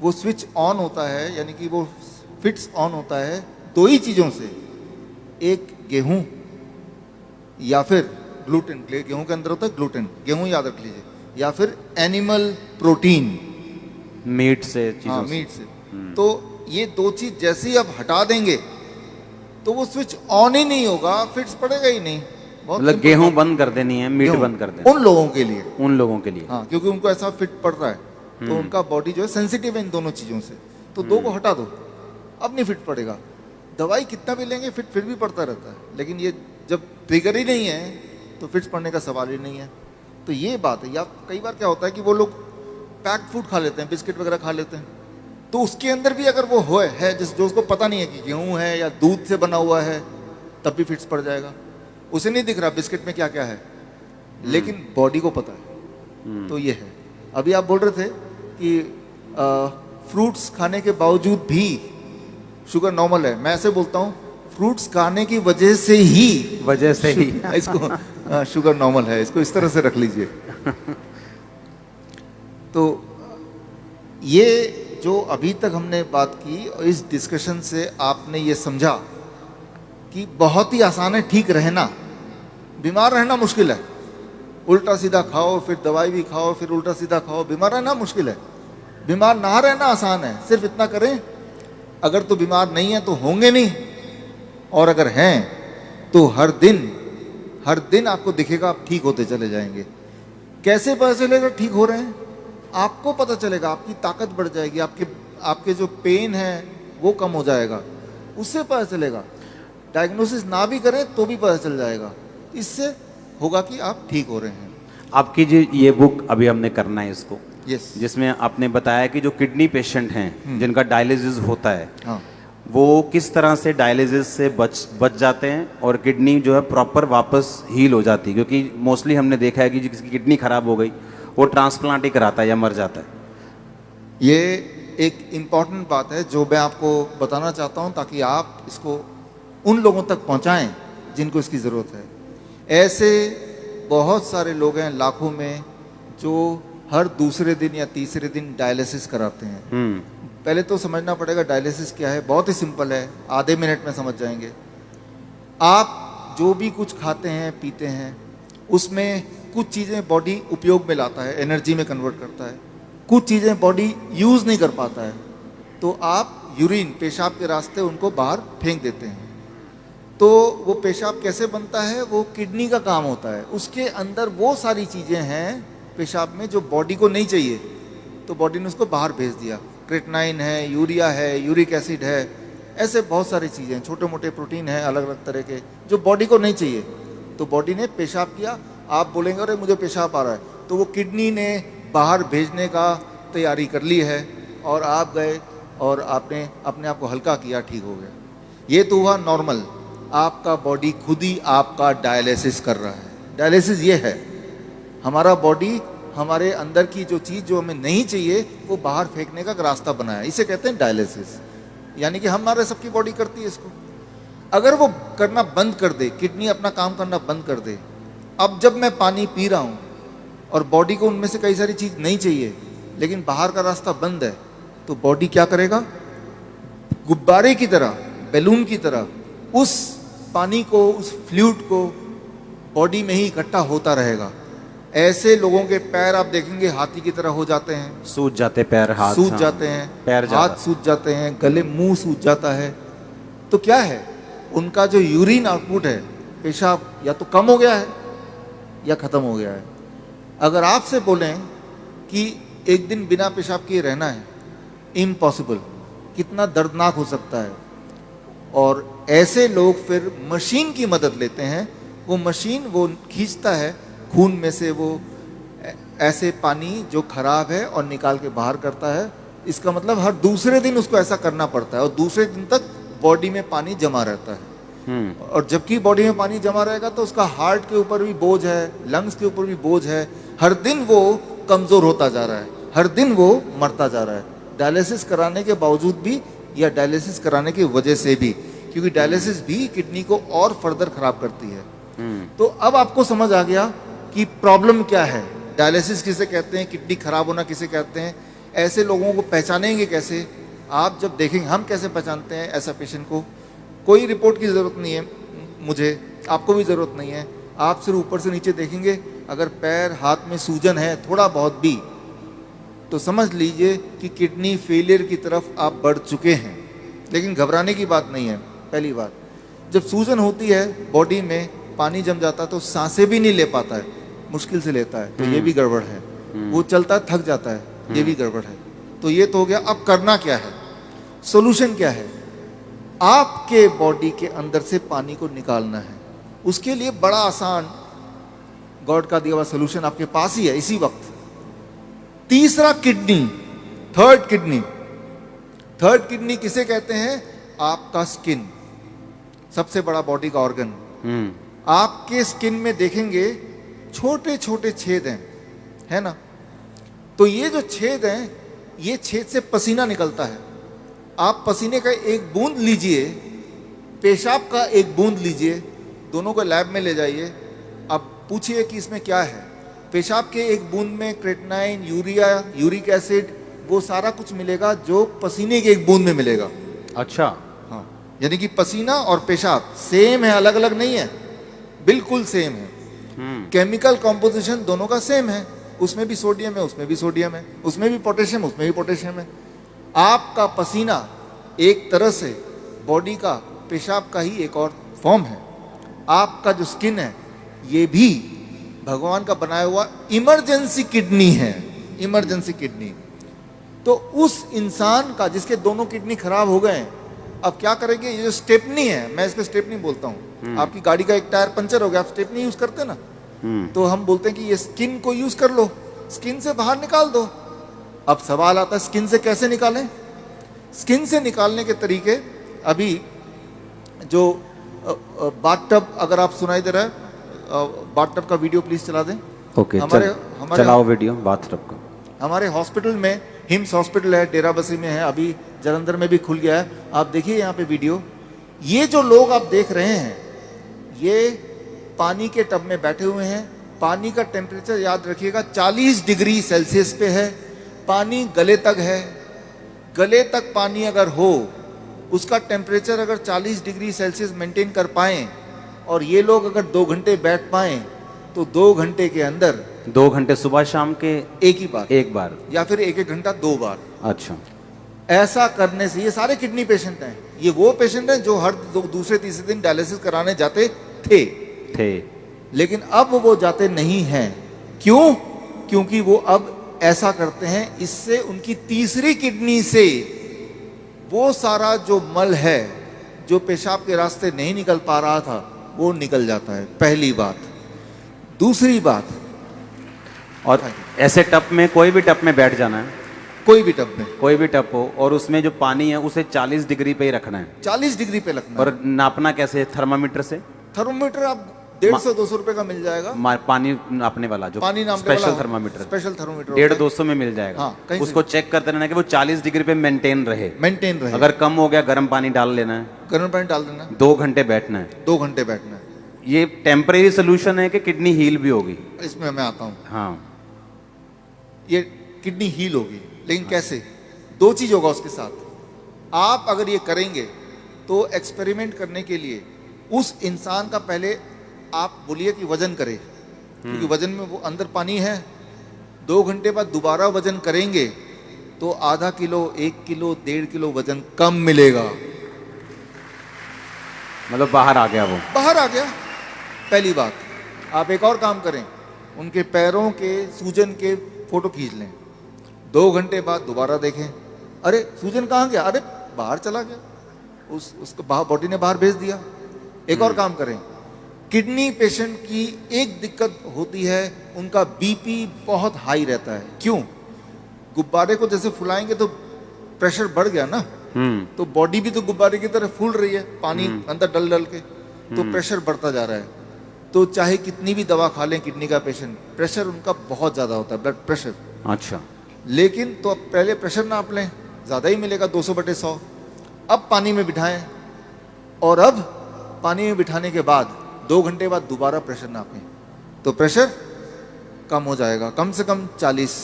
वो स्विच ऑन होता है, यानी कि वो फिट्स ऑन होता है 2 ही चीज़ों से, एक गेहूं या फिर ग्लूटेन। गेहूं के अंदर होता है ग्लूटेन, गेहूं याद रख लीजिए, या फिर एनिमल प्रोटीन, मीट से, हाँ मीट से। तो ये 2 चीज जैसे ही आप हटा देंगे तो वो स्विच ऑन ही नहीं होगा, फिट्स पड़ेगा ही नहीं। बहुत मतलब simple गेहूं बात। बंद कर देनी है, मीट गेहूं, बंद कर देनी उन लोगों के लिए, उन लोगों के लिए। हाँ, क्योंकि उनको ऐसा फिट पड़ रहा है, तो उनका बॉडी जो है सेंसिटिव है इन दोनों चीज़ों से, तो दो को हटा दो, अब नहीं फिट पड़ेगा। दवाई कितना भी लेंगे फिट फिर भी पड़ता रहता है, लेकिन ये जब ट्रिगर ही नहीं है तो फिट पड़ने का सवाल ही नहीं है। तो ये बात है। या कई बार क्या होता है कि वो लोग पैक्ड फूड खा लेते हैं, बिस्किट वगैरह खा लेते हैं, तो उसके अंदर भी अगर वो है जिस जो उसको पता नहीं है कि गेहूं है या दूध से बना हुआ है, तब भी फिट्स पड़ जाएगा। उसे नहीं दिख रहा बिस्किट में क्या क्या है, लेकिन बॉडी को पता है। तो ये है। अभी आप बोल रहे थे कि फ्रूट्स खाने के बावजूद भी शुगर नॉर्मल है। मैं ऐसे बोलता हूँ, फ्रूट्स खाने की वजह से ही इसको शुगर नॉर्मल है, इसको इस तरह से रख लीजिए। तो ये जो अभी तक हमने बात की, और इस डिस्कशन से आपने ये समझा कि बहुत ही आसान है ठीक रहना, बीमार रहना मुश्किल है। उल्टा सीधा खाओ, फिर दवाई भी खाओ, फिर उल्टा सीधा खाओ, बीमार रहना मुश्किल है। बीमार ना रहना आसान है, सिर्फ इतना करें, अगर तो बीमार नहीं है तो होंगे नहीं, और अगर हैं तो हर दिन आपको दिखेगा आप ठीक होते चले जाएंगे। कैसे पता चलेगा ठीक हो रहे हैं? आपको पता चलेगा, आपकी ताकत बढ़ जाएगी, आपके जो पेन है वो कम हो जाएगा, उससे पता चलेगा। डायग्नोसिस ना भी करें तो भी पता चल जाएगा, इससे होगा कि आप ठीक हो रहे हैं। आपकी जो ये बुक अभी हमने करना है इसको, यस, जिसमें आपने बताया कि जो किडनी पेशेंट हैं जिनका डायलिसिस होता है, हाँ, वो किस तरह से डायलिसिस से बच जाते हैं और किडनी जो है प्रॉपर वापस हील हो जाती है। क्योंकि मोस्टली हमने देखा है कि जिसकी किडनी खराब हो गई वो ट्रांसप्लांट ही कराता है या मर जाता है। ये एक इम्पॉर्टेंट बात है जो मैं आपको बताना चाहता हूँ, ताकि आप इसको उन लोगों तक पहुँचाएं जिनको इसकी ज़रूरत है। ऐसे बहुत सारे लोग हैं लाखों में जो हर दूसरे दिन या तीसरे दिन डायलिसिस कराते हैं। पहले तो समझना पड़ेगा डायलिसिस क्या है। बहुत ही सिंपल है, आधे मिनट में समझ जाएंगे। आप जो भी कुछ खाते हैं पीते हैं, उसमें कुछ चीज़ें बॉडी उपयोग में लाता है, एनर्जी में कन्वर्ट करता है, कुछ चीज़ें बॉडी यूज़ नहीं कर पाता है, तो आप यूरिन, पेशाब के रास्ते उनको बाहर फेंक देते हैं। तो वो पेशाब कैसे बनता है? वो किडनी का काम होता है। उसके अंदर वो सारी चीज़ें हैं पेशाब में जो बॉडी को नहीं चाहिए, तो बॉडी ने उसको बाहर भेज दिया। क्रेटनाइन है, यूरिया है, यूरिक एसिड है, ऐसे बहुत सारी चीज़ें हैं, छोटे मोटे प्रोटीन हैं अलग अलग तरह के, जो बॉडी को नहीं चाहिए। तो बॉडी ने पेशाब किया, आप बोलेंगे अरे मुझे पेशाब आ रहा है, तो वो किडनी ने बाहर भेजने का तैयारी कर ली है, और आप गए और आपने अपने आप को हल्का किया, ठीक हो गया। ये तो हुआ नॉर्मल। आपका बॉडी खुद ही आपका डायलिसिस कर रहा है। डायलिसिस ये है, हमारा बॉडी हमारे अंदर की जो चीज़ जो हमें नहीं चाहिए वो बाहर फेंकने का रास्ता बनाया, इसे कहते हैं डायलिसिस। यानी कि हमारे सबकी बॉडी करती है इसको। अगर वो करना बंद कर दे, किडनी अपना काम करना बंद कर दे, अब जब मैं पानी पी रहा हूँ और बॉडी को उनमें से कई सारी चीज़ नहीं चाहिए, लेकिन बाहर का रास्ता बंद है, तो बॉडी क्या करेगा? गुब्बारे की तरह, बैलून की तरह उस पानी को, उस फ्लूइड को बॉडी में ही इकट्ठा होता रहेगा। ऐसे लोगों के पैर आप देखेंगे हाथी की तरह हो जाते हैं, सूज जाते पैर, हाथ सूज हाँ, जाते हैं, पैर हाथ सूज जाते हैं, गले मुंह सूज जाता है। तो क्या है? उनका जो यूरिन आउटपुट है, पेशाब, या तो कम हो गया है या खत्म हो गया है। अगर आपसे बोलें कि एक दिन बिना पेशाब किए रहना है, इम्पॉसिबल। कितना दर्दनाक हो सकता है। और ऐसे लोग फिर मशीन की मदद लेते हैं। वो मशीन वो खींचता है खून में से वो ऐसे पानी जो खराब है और निकाल के बाहर करता है। इसका मतलब हर दूसरे दिन उसको ऐसा करना पड़ता है, और दूसरे दिन तक बॉडी में पानी जमा रहता है। और जबकि बॉडी में पानी जमा रहेगा तो उसका हार्ट के ऊपर भी बोझ है, लंग्स के ऊपर भी बोझ है। हर दिन वो कमज़ोर होता जा रहा है, हर दिन वो मरता जा रहा है, डायलिसिस कराने के बावजूद भी या डायलिसिस कराने की वजह से भी, क्योंकि डायलिसिस भी किडनी को और फर्दर खराब करती है। तो अब आपको समझ आ गया कि प्रॉब्लम क्या है, डायलिसिस किसे कहते हैं, किडनी खराब होना किसे कहते हैं। ऐसे लोगों को पहचानेंगे कैसे? आप जब देखेंगे, हम कैसे पहचानते हैं ऐसा पेशेंट को? कोई रिपोर्ट की ज़रूरत नहीं है मुझे, आपको भी ज़रूरत नहीं है। आप सिर्फ ऊपर से नीचे देखेंगे, अगर पैर हाथ में सूजन है थोड़ा बहुत भी, तो समझ लीजिए कि किडनी फेलियर की तरफ आप बढ़ चुके हैं। लेकिन घबराने की बात नहीं है। पहली बात, जब सूजन होती है बॉडी में पानी जम जाता है तो सांसें भी नहीं ले पाता है, मुश्किल से लेता है, तो ये भी गड़बड़ है। वो चलता है थक जाता है, ये भी गड़बड़ है। तो ये तो हो गया। अब करना क्या है, सोल्यूशन क्या है? आपके बॉडी के अंदर से पानी को निकालना है। उसके लिए बड़ा आसान गॉड का दिया हुआ सोल्यूशन आपके पास ही है इसी वक्त। तीसरा kidney, third kidney. Third kidney किसे कहते हैं? आपका स्किन, सबसे बड़ा बॉडी का ऑर्गन। आपके स्किन में देखेंगे छोटे छोटे छेद हैं, है ना? तो ये जो छेद हैं, ये छेद से पसीना निकलता है। आप पसीने का एक बूंद लीजिए, पेशाब का एक बूंद लीजिए, दोनों को लैब में ले जाइए। अब पूछिए कि इसमें क्या है। पेशाब के एक बूंद में क्रेटिनाइन, यूरिया, यूरिक एसिड, वो सारा कुछ मिलेगा जो पसीने के एक बूंद में मिलेगा। अच्छा। हाँ, यानी कि पसीना और पेशाब सेम है, अलग अलग नहीं है, बिल्कुल सेम है। केमिकल कॉम्पोजिशन दोनों का सेम है। उसमें भी सोडियम है, उसमें भी सोडियम है, उसमें भी पोटेशियम, उसमें भी पोटेशियम है। आपका पसीना एक तरह से बॉडी का पेशाब का ही एक और फॉर्म है। आपका जो स्किन है, ये भी भगवान का बनाया हुआ इमरजेंसी किडनी है, इमरजेंसी किडनी। तो उस इंसान का जिसके दोनों किडनी खराब हो गए, अब क्या करेंगे? ये जो स्टेपनी है, मैं इसको स्टेपनी बोलता हूँ। आपकी गाड़ी का एक टायर पंचर हो गया, आप स्टेपनी यूज करते हैं ना, तो हम बोलते हैं कि ये स्किन को यूज कर लो, स्किन से बाहर निकाल दो। अब सवाल आता है स्किन से कैसे निकालें? स्किन से निकालने के तरीके, अभी जो बाथटब, अगर आप सुनाई दे रहा है, बाथटब का वीडियो प्लीज चला दें। ओके, चलाओ वीडियो बाथटब का। हमारे हॉस्पिटल में, हिम्स हॉस्पिटल है, डेरा बसी में है, अभी जलंधर में भी खुल गया है। आप देखिए यहाँ पे वीडियो। ये जो लोग आप देख रहे हैं, ये पानी के टब में बैठे हुए हैं। पानी का टेम्परेचर याद रखिएगा 40 डिग्री सेल्सियस पे है। पानी गले तक है। गले तक पानी अगर हो, उसका टेम्परेचर अगर 40 डिग्री सेल्सियस मेंटेन कर पाएं, और ये लोग अगर 2 घंटे बैठ पाएं, तो 2 घंटे के अंदर, 2 घंटे सुबह शाम के एक ही बार, एक बार, या फिर एक घंटा 2 बार। अच्छा। ऐसा करने से, ये सारे किडनी पेशेंट हैं, ये वो पेशेंट हैं जो हर दूसरे तीसरे दिन डायलिसिस कराने जाते थे, लेकिन अब वो जाते नहीं हैं। क्यों? क्योंकि वो अब ऐसा करते हैं, इससे उनकी तीसरी किडनी से वो सारा जो मल है, जो पेशाब के रास्ते नहीं निकल पा रहा था, वो निकल जाता है। पहली बात। दूसरी बात, और ऐसे टप में, कोई भी टप में बैठ जाना है, कोई भी टप में, कोई भी टप हो, और उसमें जो पानी है उसे 40 डिग्री पे ही रखना है। 40 डिग्री पे रखना। और नापना कैसे? थर्मामीटर से। थर्मोमीटर आप 150-200 रुपए का मिल जाएगा। पानी नापने वाला, जो पानी नापने स्पेशल वाला थर्मामीटर, स्पेशल थर्मोमीटर 150-200 में मिल जाएगा। हाँ, कहीं उसको चेक करते रहना कि वो 40 डिग्री पे मेंटेन रहे। मेंटेन रहे। अगर कम हो गया, गर्म पानी डाल लेना है, गर्म पानी डाल देना, 2 घंटे बैठना है। 2 घंटे बैठना है। ये टेम्परेरी सोल्यूशन है कि किडनी हील भी होगी? इसमें मैं आता हूँ। हाँ, ये किडनी हील होगी, लेकिन कैसे? 2 चीज होगा उसके साथ। आप अगर ये करेंगे तो एक्सपेरिमेंट करने के लिए उस इंसान का पहले आप बोलिए कि वजन करे, क्योंकि वजन में वो अंदर पानी है। 2 घंटे बाद दोबारा वजन करेंगे तो आधा किलो, 1 किलो, 1.5 किलो वजन कम मिलेगा। मतलब बाहर आ गया, वो बाहर आ गया। पहली बात। आप एक और काम करें, उनके पैरों के सूजन के फोटो खींच लें। 2 घंटे बाद दोबारा देखें, अरे सूजन कहाँ गया? अरे बाहर चला गया, उसको बॉडी ने बाहर भेज दिया। एक और काम करें, किडनी पेशेंट की एक दिक्कत होती है, उनका बीपी बहुत हाई रहता है। क्यों? गुब्बारे को जैसे फुलाएंगे तो प्रेशर बढ़ गया ना, तो बॉडी भी तो गुब्बारे की तरह फूल रही है, पानी अंदर डल डल के, तो प्रेशर बढ़ता जा रहा है। तो चाहे कितनी भी दवा खा लें किडनी का पेशेंट, प्रेशर उनका बहुत ज्यादा होता है, ब्लड प्रेशर। अच्छा। लेकिन तो अब पहले प्रेशर नाप लें, ज्यादा ही मिलेगा, 200/100। अब पानी में बिठाएं, और अब पानी में बिठाने के बाद 2 घंटे बाद दोबारा प्रेशर नापें, तो प्रेशर कम हो जाएगा। कम से कम 40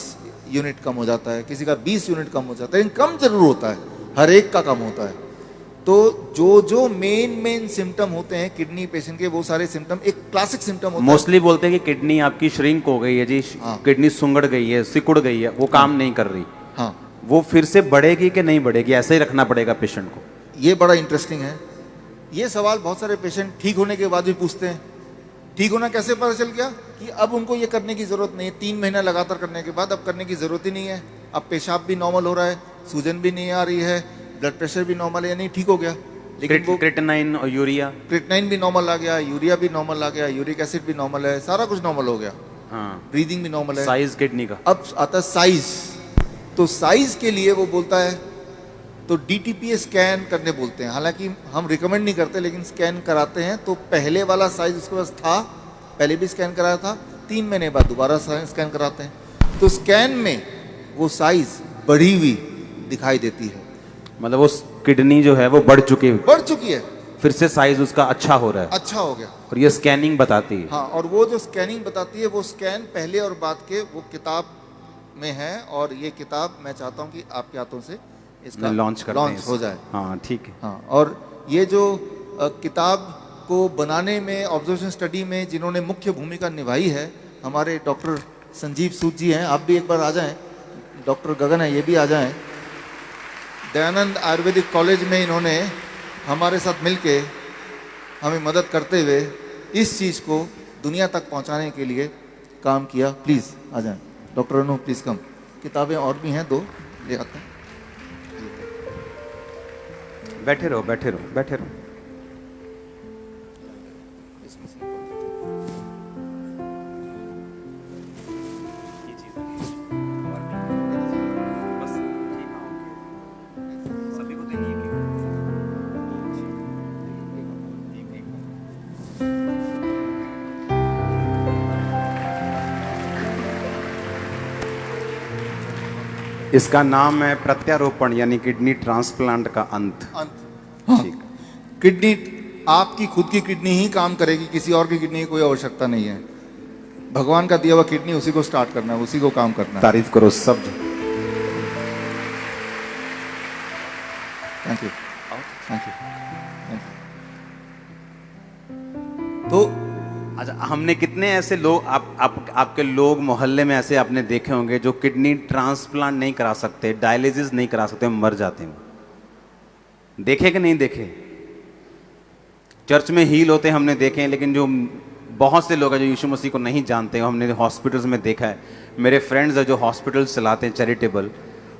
यूनिट कम हो जाता है, किसी का 20 यूनिट कम हो जाता है, लेकिन कम जरूर होता है, हर एक का कम होता है। तो जो मेन सिम्टम होते हैं किडनी पेशेंट के, वो सारे सिम्टम एक क्लासिक सिम्टम होता है। मोस्टली बोलते हैं कि किडनी आपकी श्रिंक हो गई है जी, किडनी सुंगड़ गई है, सिकुड़ गई है, वो काम नहीं कर रही। हाँ, वो फिर से बढ़ेगी कि नहीं बढ़ेगी? ऐसे ही रखना पड़ेगा पेशेंट को? ये बड़ा इंटरेस्टिंग है। ये सवाल बहुत सारे पेशेंट ठीक होने के बाद भी पूछते हैं ठीक होना कैसे पता चल गया कि अब उनको ये करने की ज़रूरत नहीं है। 3 महीना लगातार करने के बाद अब करने की ज़रूरत ही नहीं है। अब पेशाब भी नॉर्मल हो रहा है, सूजन भी नहीं आ रही है, ब्लड प्रेशर भी नॉर्मल है, नहीं ठीक हो गया। लेकिन वो क्रिएटिनाइन और यूरिया, क्रिएटिनाइन भी नॉर्मल आ गया, यूरिया भी नॉर्मल आ गया, यूरिक एसिड भी नॉर्मल है, सारा कुछ नॉर्मल हो गया, हाँ, ब्रीदिंग भी नॉर्मल है। साइज किडनी का। अब आता है साइज। तो साइज के लिए वो बोलता है तो डीटीपीए स्कैन करने बोलते हैं। हालांकि हम रिकमेंड नहीं करते, लेकिन स्कैन कराते हैं। तो पहले वाला साइज उसके पास था, पहले भी स्कैन कराया था, 3 महीने बाद दोबारा स्कैन कराते हैं। तो स्कैन में वो साइज बढ़ी हुई दिखाई देती है, मतलब वो किडनी जो है वो बढ़ चुकी है, बढ़ चुकी है, फिर से साइज उसका अच्छा हो रहा है, अच्छा हो गया। और ये स्कैनिंग बताती है। हाँ, और वो जो स्कैनिंग बताती है वो स्कैन पहले और बाद के वो किताब में है। और ये किताब मैं चाहता हूँ कि आपके हाथों से इसका लॉन्च हो जाए। हाँ ठीक है। हाँ, और ये जो किताब को बनाने में, ऑब्जर्वेशन स्टडी में जिन्होंने मुख्य भूमिका निभाई है, हमारे डॉक्टर संजीव सूद जी हैं। आप भी एक बार आ जाएं। डॉक्टर गगन है, ये भी आ जाएं। दयानंद आयुर्वेदिक कॉलेज में इन्होंने हमारे साथ मिलके हमें मदद करते हुए इस चीज़ को दुनिया तक पहुंचाने के लिए काम किया। प्लीज़ आ जाएं। डॉक्टर अनु प्लीज़ कम। किताबें और भी हैं, 2 ले आते हैं। बैठे रहो, बैठे रहो, बैठे रहो। इसका नाम है प्रत्यारोपण, यानी किडनी ट्रांसप्लांट का अंत। हाँ, ठीक। किडनी, आपकी खुद की किडनी ही काम करेगी, किसी और की किडनी की कोई आवश्यकता नहीं है। भगवान का दिया हुआ किडनी, उसी को स्टार्ट करना है, उसी को काम करना है। तारीफ करो सब। Thank you, thank you, thank you. तो अच्छा, हमने कितने ऐसे लोग आपके लोग मोहल्ले में ऐसे आपने देखे होंगे जो किडनी ट्रांसप्लांट नहीं करा सकते, डायलिसिस नहीं करा सकते, मर जाते हैं। देखे कि नहीं देखे? चर्च में हील होते हमने देखे हैं, लेकिन जो बहुत से लोग हैं जो यीशु मसीह को नहीं जानते, हमने हॉस्पिटल्स में देखा है। मेरे फ्रेंड्स हैं जो हॉस्पिटल्स चलाते हैं चैरिटेबल,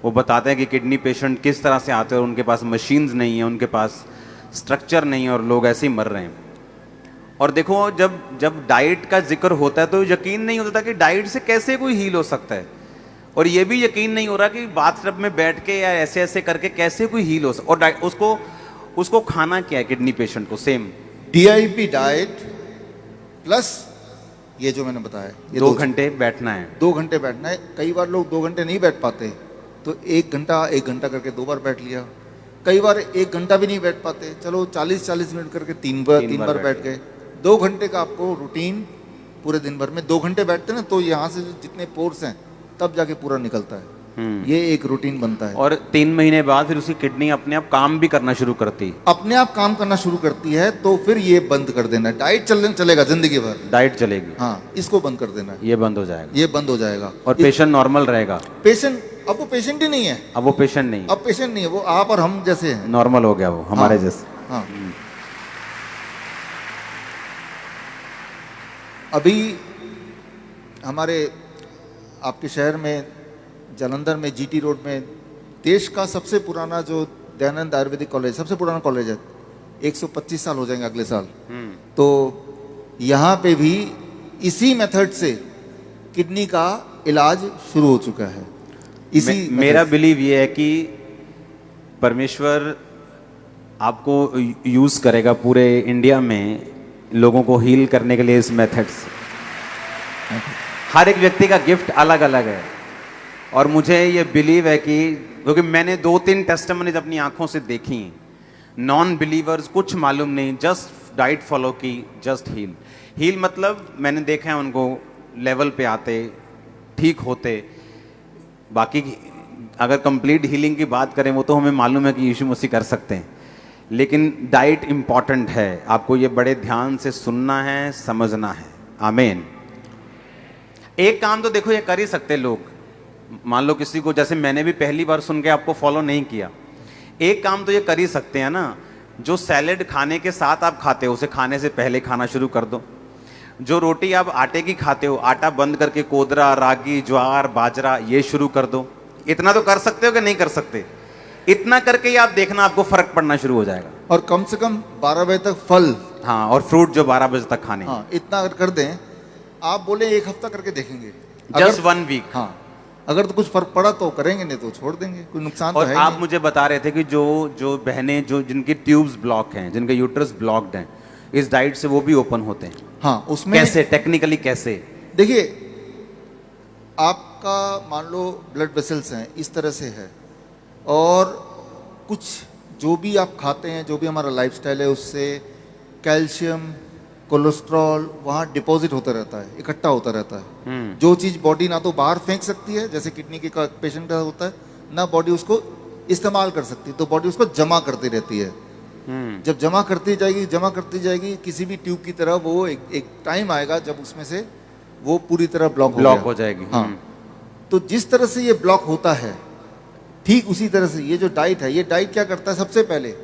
वो बताते हैं कि किडनी पेशेंट किस तरह से आते हैं और उनके पास मशीन्स नहीं है, उनके पास स्ट्रक्चर नहीं है, और लोग ऐसे ही मर रहे हैं। और देखो, जब डाइट का जिक्र होता है तो यकीन नहीं होता कि डाइट से कैसे कोई हील हो सकता है, और ये भी यकीन नहीं हो रहा कि बाथटब में बैठ के या ऐसे ऐसे करके कैसे कोई हील हो सकता। और उसको खाना क्या है किडनी पेशेंट को? सेम DIP डाइट प्लस ये जो मैंने बताया, ये 2 घंटे बैठना है। 2 घंटे बैठना है। कई बार लोग 2 घंटे नहीं बैठ पाते, तो 1 घंटा करके 2 बार बैठ लिया। कई बार 1 घंटा भी नहीं बैठ पाते, चलो 40-40 मिनट करके 3 बार बैठ गए। 2 घंटे का आपको रूटीन पूरे दिन भर में 2 घंटे बैठते हैं ना, तो यहाँ से जितने पोर्स हैं तब जाके पूरा निकलता है। ये एक रूटीन बनता है। और 3 महीने बाद फिर उसकी किडनी अपने आप काम भी करना शुरू करती, अपने आप काम करना शुरू करती है। तो फिर ये बंद कर देना है। डाइट चलेगा जिंदगी भर, डाइट चलेगी। हाँ, इसको बंद कर देना है। ये बंद हो जाएगा, ये बंद हो जाएगा, और पेशेंट नॉर्मल रहेगा। पेशेंट, अब वो पेशेंट ही नहीं है, अब वो पेशेंट नहीं, अब पेशेंट नहीं है, वो आप और हम जैसे हैं, नॉर्मल हो गया वो, हमारे हाँ, जैसे। हाँ। अभी हमारे आपके शहर में जालंधर में GT रोड में देश का सबसे पुराना जो दयानंद आयुर्वेदिक कॉलेज, सबसे पुराना कॉलेज है, 125 साल हो जाएंगे अगले साल। तो यहाँ पे भी इसी मेथड से किडनी का इलाज शुरू हो चुका है। मेरा बिलीव ये है कि परमेश्वर आपको यूज करेगा पूरे इंडिया में लोगों को हील करने के लिए इस मेथड से। हर एक व्यक्ति का गिफ्ट अलग अलग है, और मुझे ये बिलीव है कि, क्योंकि मैंने 2-3 टेस्टिमनीज अपनी आंखों से देखी हैं, नॉन बिलीवर्स कुछ मालूम नहीं, जस्ट डाइट फॉलो की, जस्ट हील मतलब मैंने देखा है उनको लेवल पे आते, ठीक होते। बाकी अगर कंप्लीट हीलिंग की बात करें वो तो हमें मालूम है कि यीशु मसीह कर सकते हैं, लेकिन डाइट इंपॉर्टेंट है। आपको ये बड़े ध्यान से सुनना है, समझना है। आमीन। एक काम तो देखो ये कर ही सकते लोग, मान लो किसी को, जैसे मैंने भी पहली बार सुन के आपको फॉलो नहीं किया, एक काम तो ये कर ही सकते हैं ना, जो सैलेड खाने के साथ आप खाते हो उसे खाने से पहले खाना शुरू कर दो। जो रोटी आप आटे की खाते हो, आटा बंद करके कोदरा, रागी, ज्वार, बाजरा ये शुरू कर दो। इतना तो कर सकते हो कि नहीं कर सकते? इतना करके ही आप देखना आपको फर्क पड़ना शुरू हो जाएगा। और कम से कम 12 बजे तक फल, हाँ, और फ्रूट जो 12 बजे तक खाने। हाँ, इतना अगर कर दें, आप बोले एक हफ्ता करके देखेंगे, जस्ट 1 वीक। हाँ, अगर तो कुछ फर्क पड़ा तो करेंगे, नहीं तो छोड़ देंगे, कोई नुकसान तो और है आप नहीं। मुझे बता रहे थे कि जो बहनें जो जिनकी ट्यूब्स ब्लॉक हैं, जिनके यूट्रस ब्लॉक्ड हैं, इस डाइट से वो भी ओपन होते हैं। हाँ, उसमें कैसे, टेक्निकली कैसे? देखिए, आपका मान लो ब्लड वेसल्स हैं इस तरह से है, और कुछ जो भी आप खाते हैं, जो भी हमारा लाइफस्टाइल है, उससे कैल्शियम, कोलेस्ट्रॉल वहाँ डिपॉजिट होता रहता है, इकट्ठा होता रहता है। जो चीज़ बॉडी ना तो बाहर फेंक सकती है, जैसे किडनी के पेशेंट का होता है, ना बॉडी उसको इस्तेमाल कर सकती, तो बॉडी उसको जमा करती रहती है। जब जमा करती जाएगी किसी भी ट्यूब की तरह, वो एक टाइम आएगा जब उसमें से वो पूरी तरह ब्लॉक हो जाएगी। हाँ, तो जिस तरह से ये ब्लॉक होता है, ठीक उसी तरह से ये जो डाइट है, ये डाइट क्या करता है, सबसे पहले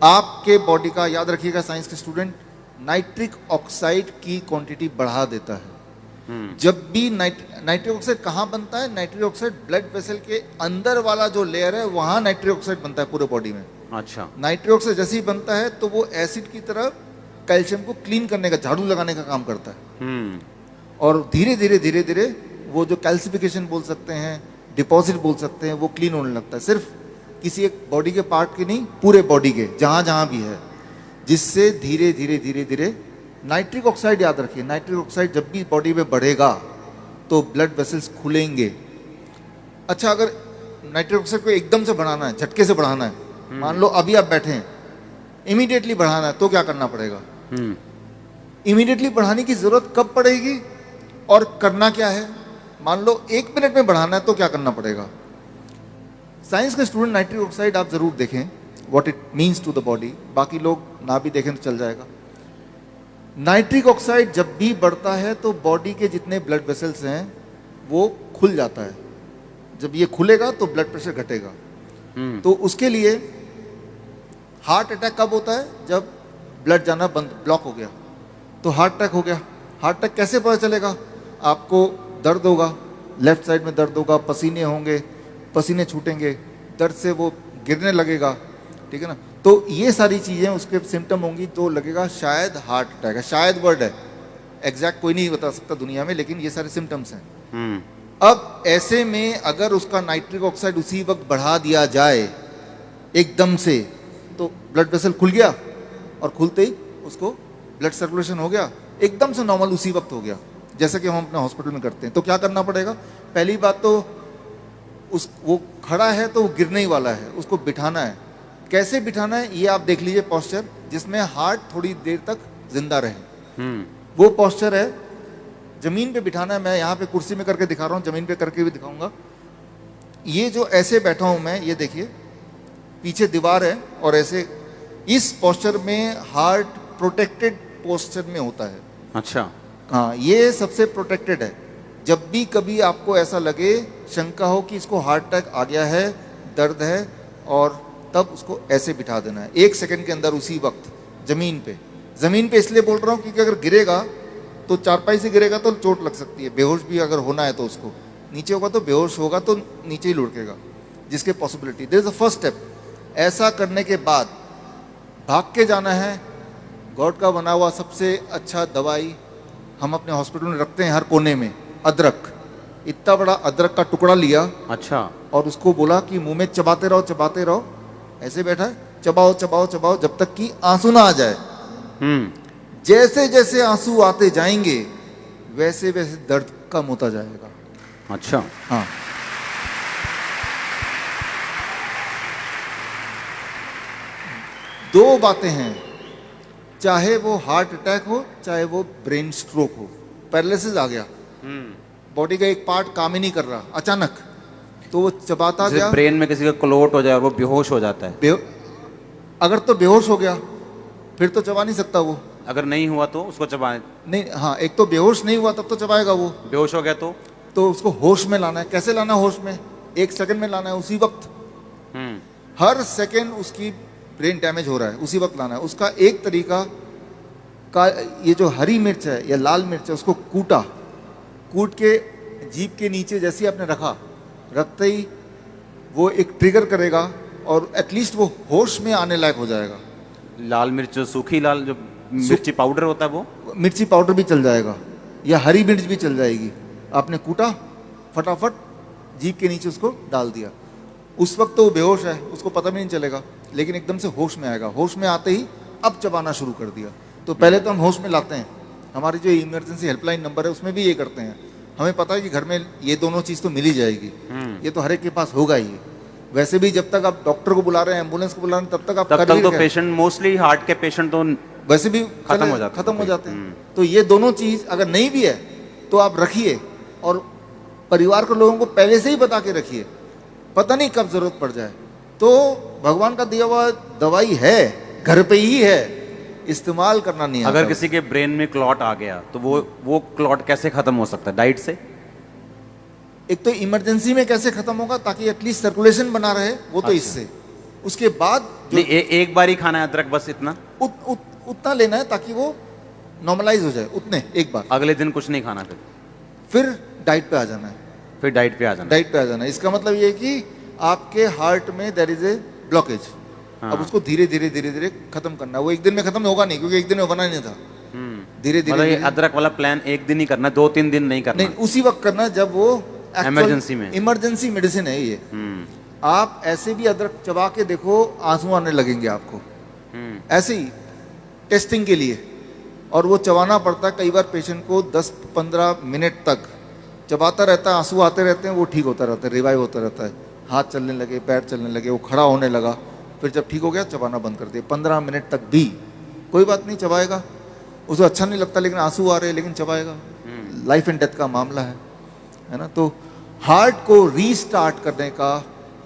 आपके बॉडी का, याद रखिएगा साइंस के स्टूडेंट, नाइट्रिक ऑक्साइड की क्वांटिटी बढ़ा देता है। जब भी नाइट्रिक ऑक्साइड कहाँ बनता है, नाइट्रिक ऑक्साइड ब्लड वेसल के अंदर वाला जो लेयर है वहाँ नाइट्रिक ऑक्साइड बनता है पूरे बॉडी में। अच्छा। नाइट्रिक ऑक्साइड जैसे ही बनता है तो वो एसिड की तरह कैल्शियम को क्लीन करने का, झाड़ू लगाने का काम करता है। और धीरे धीरे वो जो कैल्सिफिकेशन बोल सकते हैं, डिपॉजिट बोल सकते हैं, वो क्लीन होने लगता है। सिर्फ किसी एक बॉडी के पार्ट के नहीं, पूरे बॉडी के जहाँ जहाँ भी है, जिससे धीरे धीरे नाइट्रिक ऑक्साइड, याद रखिए, नाइट्रिक ऑक्साइड जब भी बॉडी में बढ़ेगा तो ब्लड वेसल्स खुलेंगे। अच्छा, अगर नाइट्रिक ऑक्साइड को एकदम से बढ़ाना है, झटके से बढ़ाना है, मान लो अभी आप बैठे हैं, इमीडिएटली बढ़ाना है, तो क्या करना पड़ेगा? इमीडिएटली बढ़ाने की जरूरत कब पड़ेगी और करना क्या है? मान लो 1 मिनट में बढ़ाना है, तो क्या करना पड़ेगा? साइंस के स्टूडेंट नाइट्रिक ऑक्साइड आप जरूर देखें, what it means to the body, बाकी लोग ना भी देखें तो चल जाएगा। नाइट्रिक ऑक्साइड जब भी बढ़ता है तो बॉडी के जितने ब्लड वेसल्स हैं वो खुल जाता है। जब ये खुलेगा तो ब्लड प्रेशर घटेगा। तो उसके लिए हार्ट अटैक कब होता है? जब ब्लड जाना बंद, ब्लॉक हो गया, तो हार्ट अटैक हो गया। हार्ट अटैक कैसे पता चलेगा? आपको दर्द होगा, लेफ्ट साइड में दर्द होगा, पसीने होंगे, पसीने छूटेंगे, दर्द से वो गिरने लगेगा, ठीक है ना? तो ये सारी चीज़ें उसके सिम्टम होंगी, तो लगेगा शायद हार्ट अटैक है। शायद वर्ड है, एग्जैक्ट कोई नहीं बता सकता दुनिया में, लेकिन ये सारे सिम्टम्स हैं। अब ऐसे में अगर उसका नाइट्रिक ऑक्साइड उसी वक्त बढ़ा दिया जाए एकदम से, तो ब्लड वेसल खुल गया, और खुलते ही उसको ब्लड सर्कुलेशन हो गया, एकदम से नॉर्मल उसी वक्त हो गया, जैसा कि हम अपने हॉस्पिटल में करते हैं। तो क्या करना पड़ेगा? पहली बात तो वो खड़ा है तो वो गिरने ही वाला है, उसको बिठाना है। कैसे बिठाना है ये आप देख लीजिए, पोस्चर जिसमें हार्ट थोड़ी देर तक जिंदा रहे, वो पोस्चर है। जमीन पे बिठाना है, मैं यहाँ पे कुर्सी में करके दिखा रहा हूँ, जमीन पे करके भी दिखाऊंगा। ये जो ऐसे बैठा हूँ मैं, ये देखिए पीछे दीवार है, और ऐसे इस पोस्चर में हार्ट प्रोटेक्टेड पोस्चर में होता है। अच्छा, हाँ, ये सबसे प्रोटेक्टेड है। जब भी कभी आपको ऐसा लगे, शंका हो कि इसको हार्ट अटैक आ गया है, दर्द है, और तब उसको ऐसे बिठा देना है 1 सेकंड के अंदर, उसी वक्त जमीन पे। जमीन पे इसलिए बोल रहा हूँ क्योंकि अगर गिरेगा तो चारपाई से गिरेगा तो चोट लग सकती है, बेहोश भी अगर होना है तो उसको, नीचे होगा तो बेहोश होगा तो नीचे ही लुढ़केगा, जिसके possibility. There is a first step. ऐसा करने के बाद भाग के जाना है। गॉड का बना हुआ सबसे अच्छा दवाई हम अपने हॉस्पिटल में रखते हैं हर कोने में, अदरक। इतना बड़ा अदरक का टुकड़ा लिया, अच्छा, और उसको बोला कि मुंह में चबाते रहो, ऐसे बैठा है, चबाओ जब तक कि आंसू ना आ जाए। जैसे जैसे आंसू आते जाएंगे वैसे वैसे दर्द कम होता जाएगा। अच्छा, हाँ, दो बातें हैं, चाहे वो हार्ट अटैक हो, चाहे वो ब्रेन स्ट्रोक हो, पैरालिसिस आ गया, बॉडी का एक पार्ट काम ही नहीं कर रहा अचानक, तो वो चबाता गया। ब्रेन में किसी का क्लोट हो जाए और वो बेहोश हो जाता है। अगर तो बेहोश हो गया फिर तो चबा नहीं सकता वो। अगर नहीं हुआ तो उसको चबाए नहीं, हाँ, एक तो बेहोश नहीं हुआ तब तो चबाएगा वो। बेहोश हो गया तो उसको होश में लाना है। कैसे लाना है होश में? 1 सेकंड में लाना है, उसी वक्त। हर सेकंड उसकी ब्रेन डैमेज हो रहा है, उसी वक्त लाना है। उसका एक तरीका का ये जो हरी मिर्च है या लाल मिर्च है उसको कूट के जीभ के नीचे जैसे ही आपने रखते ही वो एक ट्रिगर करेगा और एटलीस्ट वो होश में आने लायक हो जाएगा। लाल मिर्च जो सूखी लाल जो मिर्ची पाउडर होता है वो मिर्ची पाउडर भी चल जाएगा या हरी मिर्च भी चल जाएगी। आपने कूटा, फटाफट जीभ के नीचे उसको डाल दिया, उस वक्त तो वो बेहोश है, उसको पता भी नहीं चलेगा, लेकिन एकदम से होश में आएगा। होश में आते ही अब चबाना शुरू कर दिया। तो पहले तो हम होश में लाते हैं, हमारी जो इमरजेंसी हेल्पलाइन नंबर है उसमें भी ये करते हैं। हमें पता है कि घर में ये दोनों चीज़ तो मिल ही जाएगी, ये तो हर एक के पास होगा ही। वैसे भी जब तक आप डॉक्टर को बुला रहे हैं, एम्बुलेंस को बुला रहे हैं, तब तक आप तब कर तक भी तो रहे हैं। पेशेंट मोस्टली हार्ट के पेशेंट तो वैसे भी खत्म हो जाते हैं। तो ये दोनों चीज अगर नहीं भी है तो आप रखिए और परिवार के लोगों को पहले से ही बता के रखिए, पता नहीं कब जरूरत पड़ जाए। तो भगवान का दिया हुआ दवाई है, घर पे ही है, इस्तेमाल करना नहीं अगर आता। किसी के ब्रेन में क्लॉट आ गया तो वो क्लॉट कैसे खत्म हो सकता है? डाइट से? एक तो इमरजेंसी में कैसे खत्म होगा ताकि एटलीस्ट सर्कुलेशन बना रहे, वो तो अच्छा। इससे। उसके बाद जो नहीं, एक बार ही खाना है अदरक, बस इतना? उतना लेना है ताकि वो नॉर्मलाइज हो जाए, उतने एक बार। अगले दिन कुछ नहीं खाना, फिर डाइट पे आ जाना है। फिर डाइट पे आ जाना। डाइट पे आ जाना है। इसका मतलब ये है कि आपके हार्ट में देयर इज ए ब्लॉकेज। हाँ। अब उसको धीरे धीरे धीरे धीरे खत्म करना है। वो एक दिन में खत्म होगा नहीं, क्योंकि एक दिन में बना नहीं था। धीरे मतलब ये धीरे अदरक वाला प्लान एक दिन ही करना, 2-3 दिन नहीं करना। नहीं, उसी वक्त करना है जब वो इमरजेंसी में। इमरजेंसी मेडिसिन है ये। आप ऐसे भी अदरक चबा के देखो, आंसू आने लगेंगे आपको, ऐसे ही टेस्टिंग के लिए। और वो चबाना पड़ता है कई बार पेशेंट को 10-15 मिनट तक चबाता रहता है, आंसू आते रहते हैं, वो ठीक होता रहता है, रिवाइव होता रहता है। हाथ चलने लगे, पैर चलने लगे, वो खड़ा होने लगा, फिर जब ठीक हो गया चबाना बंद कर दिया। 15 मिनट तक भी कोई बात नहीं, चबाएगा। उसे अच्छा नहीं लगता लेकिन आंसू आ रहे हैं, लेकिन चबाएगा। लाइफ एंड डेथ का मामला है ना। तो हार्ट को रीस्टार्ट करने का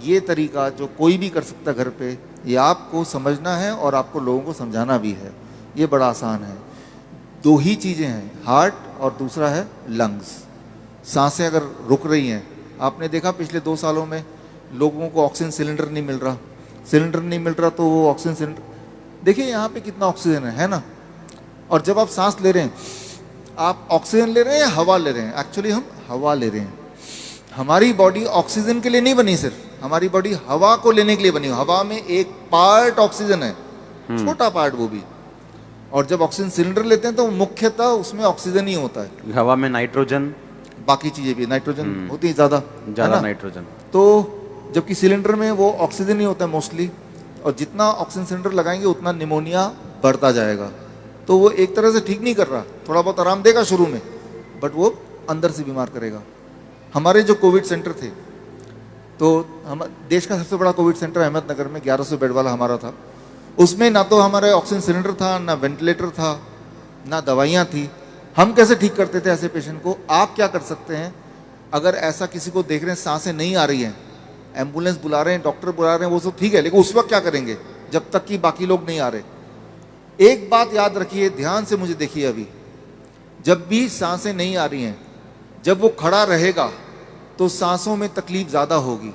ये तरीका जो कोई भी कर सकता घर पे, ये आपको समझना है और आपको लोगों को समझाना भी है। ये बड़ा आसान है। 2 ही चीज़ें हैं, हार्ट और दूसरा है लंग्स। सांसें अगर रुक रही हैं, आपने देखा पिछले 2 सालों में लोगों को ऑक्सीजन सिलेंडर नहीं मिल रहा, तो वो ऑक्सीजन सिलेंडर, देखिए यहाँ पे कितना ऑक्सीजन है ना। और जब आप सांस ले रहे हैं, आप ऑक्सीजन ले रहे हैं या हवा ले रहे हैं? एक्चुअली हम हवा ले रहे हैं। हमारी बॉडी ऑक्सीजन के लिए नहीं बनी, सिर्फ हमारी बॉडी हवा को लेने के लिए बनी। हवा में एक पार्ट ऑक्सीजन है, छोटा पार्ट वो भी। और जब ऑक्सीजन सिलेंडर लेते हैं तो मुख्यतः उसमें ऑक्सीजन ही होता है। हवा में नाइट्रोजन, बाकी चीजें भी, नाइट्रोजन होती है ज्यादा नाइट्रोजन। तो जबकि सिलेंडर में वो ऑक्सीजन ही होता है मोस्टली, और जितना ऑक्सीजन सिलेंडर लगाएंगे उतना निमोनिया बढ़ता जाएगा। तो वो एक तरह से ठीक नहीं कर रहा, थोड़ा बहुत आराम देगा शुरू में, बट वो अंदर से बीमार करेगा। हमारे जो कोविड सेंटर थे, तो हम देश का सबसे बड़ा कोविड सेंटर अहमदनगर में 1100 बेड वाला हमारा था। उसमें ना तो हमारे ऑक्सीजन सिलेंडर था, ना वेंटिलेटर था, ना दवाइयाँ थी। हम कैसे ठीक करते थे ऐसे पेशेंट को? आप क्या कर सकते हैं, अगर ऐसा किसी को देख रहे हैं सांसें नहीं आ रही हैं, एम्बुलेंस बुला रहे हैं, डॉक्टर बुला रहे हैं, वो सब ठीक है, लेकिन उस वक्त क्या करेंगे जब तक कि बाकी लोग नहीं आ रहे? एक बात याद रखिए, ध्यान से मुझे देखिए। अभी जब भी सांसें नहीं आ रही हैं, जब वो खड़ा रहेगा तो सांसों में तकलीफ ज़्यादा होगी।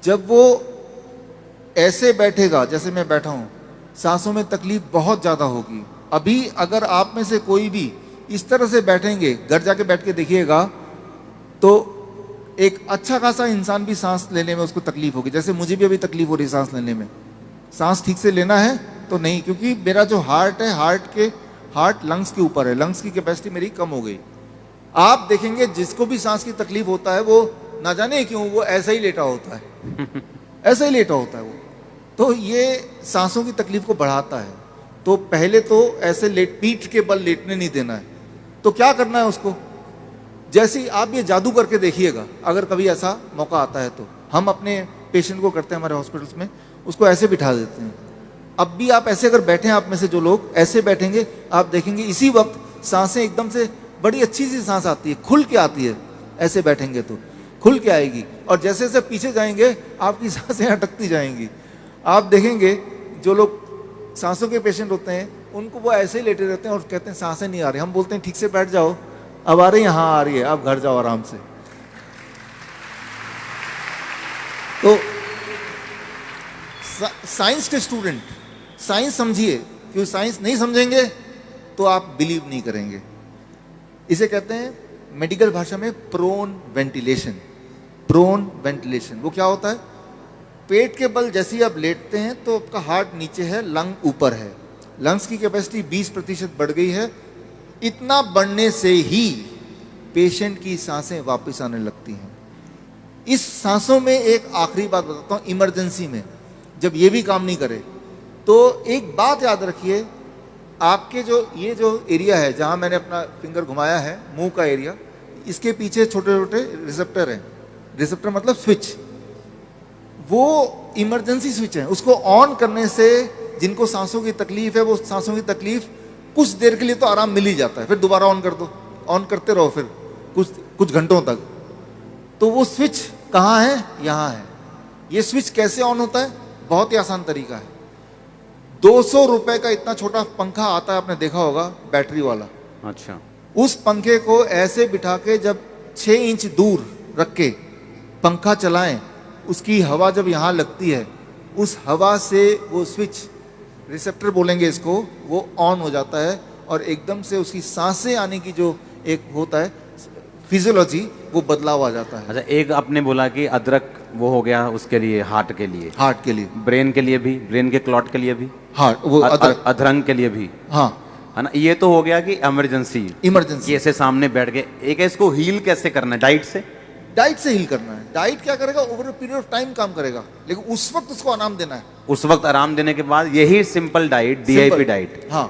जब वो ऐसे बैठेगा जैसे मैं बैठा हूँ, सांसों में तकलीफ बहुत ज़्यादा होगी। अभी अगर आप में से कोई भी इस तरह से बैठेंगे, घर जाके बैठ के देखिएगा, तो एक अच्छा खासा इंसान भी सांस लेने में उसको तकलीफ होगी। जैसे मुझे भी अभी तकलीफ हो रही है सांस लेने में। सांस ठीक से लेना है तो नहीं, क्योंकि मेरा जो हार्ट है, हार्ट लंग्स के ऊपर है, लंग्स की कैपेसिटी मेरी कम हो गई। आप देखेंगे जिसको भी सांस की तकलीफ होता है, वो ना जाने क्यों वो ऐसा ही लेटा होता है ऐसा ही लेटा होता है वो। तो ये सांसों की तकलीफ को बढ़ाता है। तो पहले तो ऐसे पीठ के बल लेटने नहीं देना है। तो क्या करना है उसको? जैसे ही आप ये जादू करके देखिएगा, अगर कभी ऐसा मौका आता है तो। हम अपने पेशेंट को करते हैं हमारे हॉस्पिटल्स में, उसको ऐसे बिठा देते हैं। अब भी आप ऐसे अगर बैठे हैं, आप में से जो लोग ऐसे बैठेंगे, आप देखेंगे इसी वक्त सांसें एकदम से बड़ी अच्छी सी सांस आती है, खुल के आती है। ऐसे बैठेंगे तो खुल के आएगी, और जैसे जैसे पीछे जाएंगे आपकी सांसें अटकती जाएंगी। आप देखेंगे जो लोग सांसों के पेशेंट होते हैं, उनको वो ऐसे ही लेटे रहते हैं और कहते हैं सांसें नहीं आ रही। हम बोलते हैं ठीक से बैठ जाओ, अब आ रही है, हाँ आ रही है, आप घर जाओ आराम से। तो साइंस के स्टूडेंट साइंस समझिए, क्योंकि साइंस नहीं समझेंगे तो आप बिलीव नहीं करेंगे। इसे कहते हैं मेडिकल भाषा में प्रोन वेंटिलेशन। प्रोन वेंटिलेशन वो क्या होता है? पेट के बल जैसे ही आप लेटते हैं तो आपका हार्ट नीचे है, लंग ऊपर है, लंग्स की कैपेसिटी 20% बढ़ गई है। इतना बढ़ने से ही पेशेंट की सांसें वापस आने लगती हैं। इस सांसों में एक आखिरी बात बताता हूँ, इमरजेंसी में जब ये भी काम नहीं करे तो एक बात याद रखिए, आपके ये जो एरिया है जहाँ मैंने अपना फिंगर घुमाया है, मुंह का एरिया, इसके पीछे छोटे छोटे रिसेप्टर हैं। रिसेप्टर मतलब स्विच, वो इमरजेंसी स्विच है। उसको ऑन करने से जिनको सांसों की तकलीफ है, वो सांसों की तकलीफ कुछ देर के लिए तो आराम मिल ही जाता है, फिर दोबारा ऑन कर दो, ऑन करते रहो फिर कुछ घंटों तक। तो वो स्विच कहाँ है? यहाँ है। ये स्विच कैसे ऑन होता है? बहुत ही आसान तरीका है। 200 रुपए का इतना छोटा पंखा आता है, आपने देखा होगा, बैटरी वाला। अच्छा। उस पंखे को ऐसे बिठा के जब 6 इंच दूर रख के पंखा चलाएं, उसकी हवा जब यहाँ लगती है, उस हवा से वो स्विच, रिसेप्टर बोलेंगे इसको, वो ऑन हो जाता है और एकदम से उसकी सांसें आने की जो एक होता है फिजियोलॉजी, वो बदलाव आ जाता है। अच्छा, एक आपने बोला कि अदरक वो हो गया उसके लिए, हार्ट के लिए, हार्ट के लिए, ब्रेन के लिए भी, ब्रेन के क्लॉट के लिए भी, हार्ट वो अदरक, अधरंग के लिए भी, हाँ है ना। ये तो हो गया कि इमरजेंसी ऐसे सामने बैठ के। एक है इसको हील कैसे करना है? डाइट से। डाइट से हील करना है। डाइट क्या करेगा? Over a period of time काम करेगा, लेकिन उस वक्त उसको आराम देना है। उस वक्त आराम देने के बाद यही सिंपल डाइट, DIP डाइट। हाँ।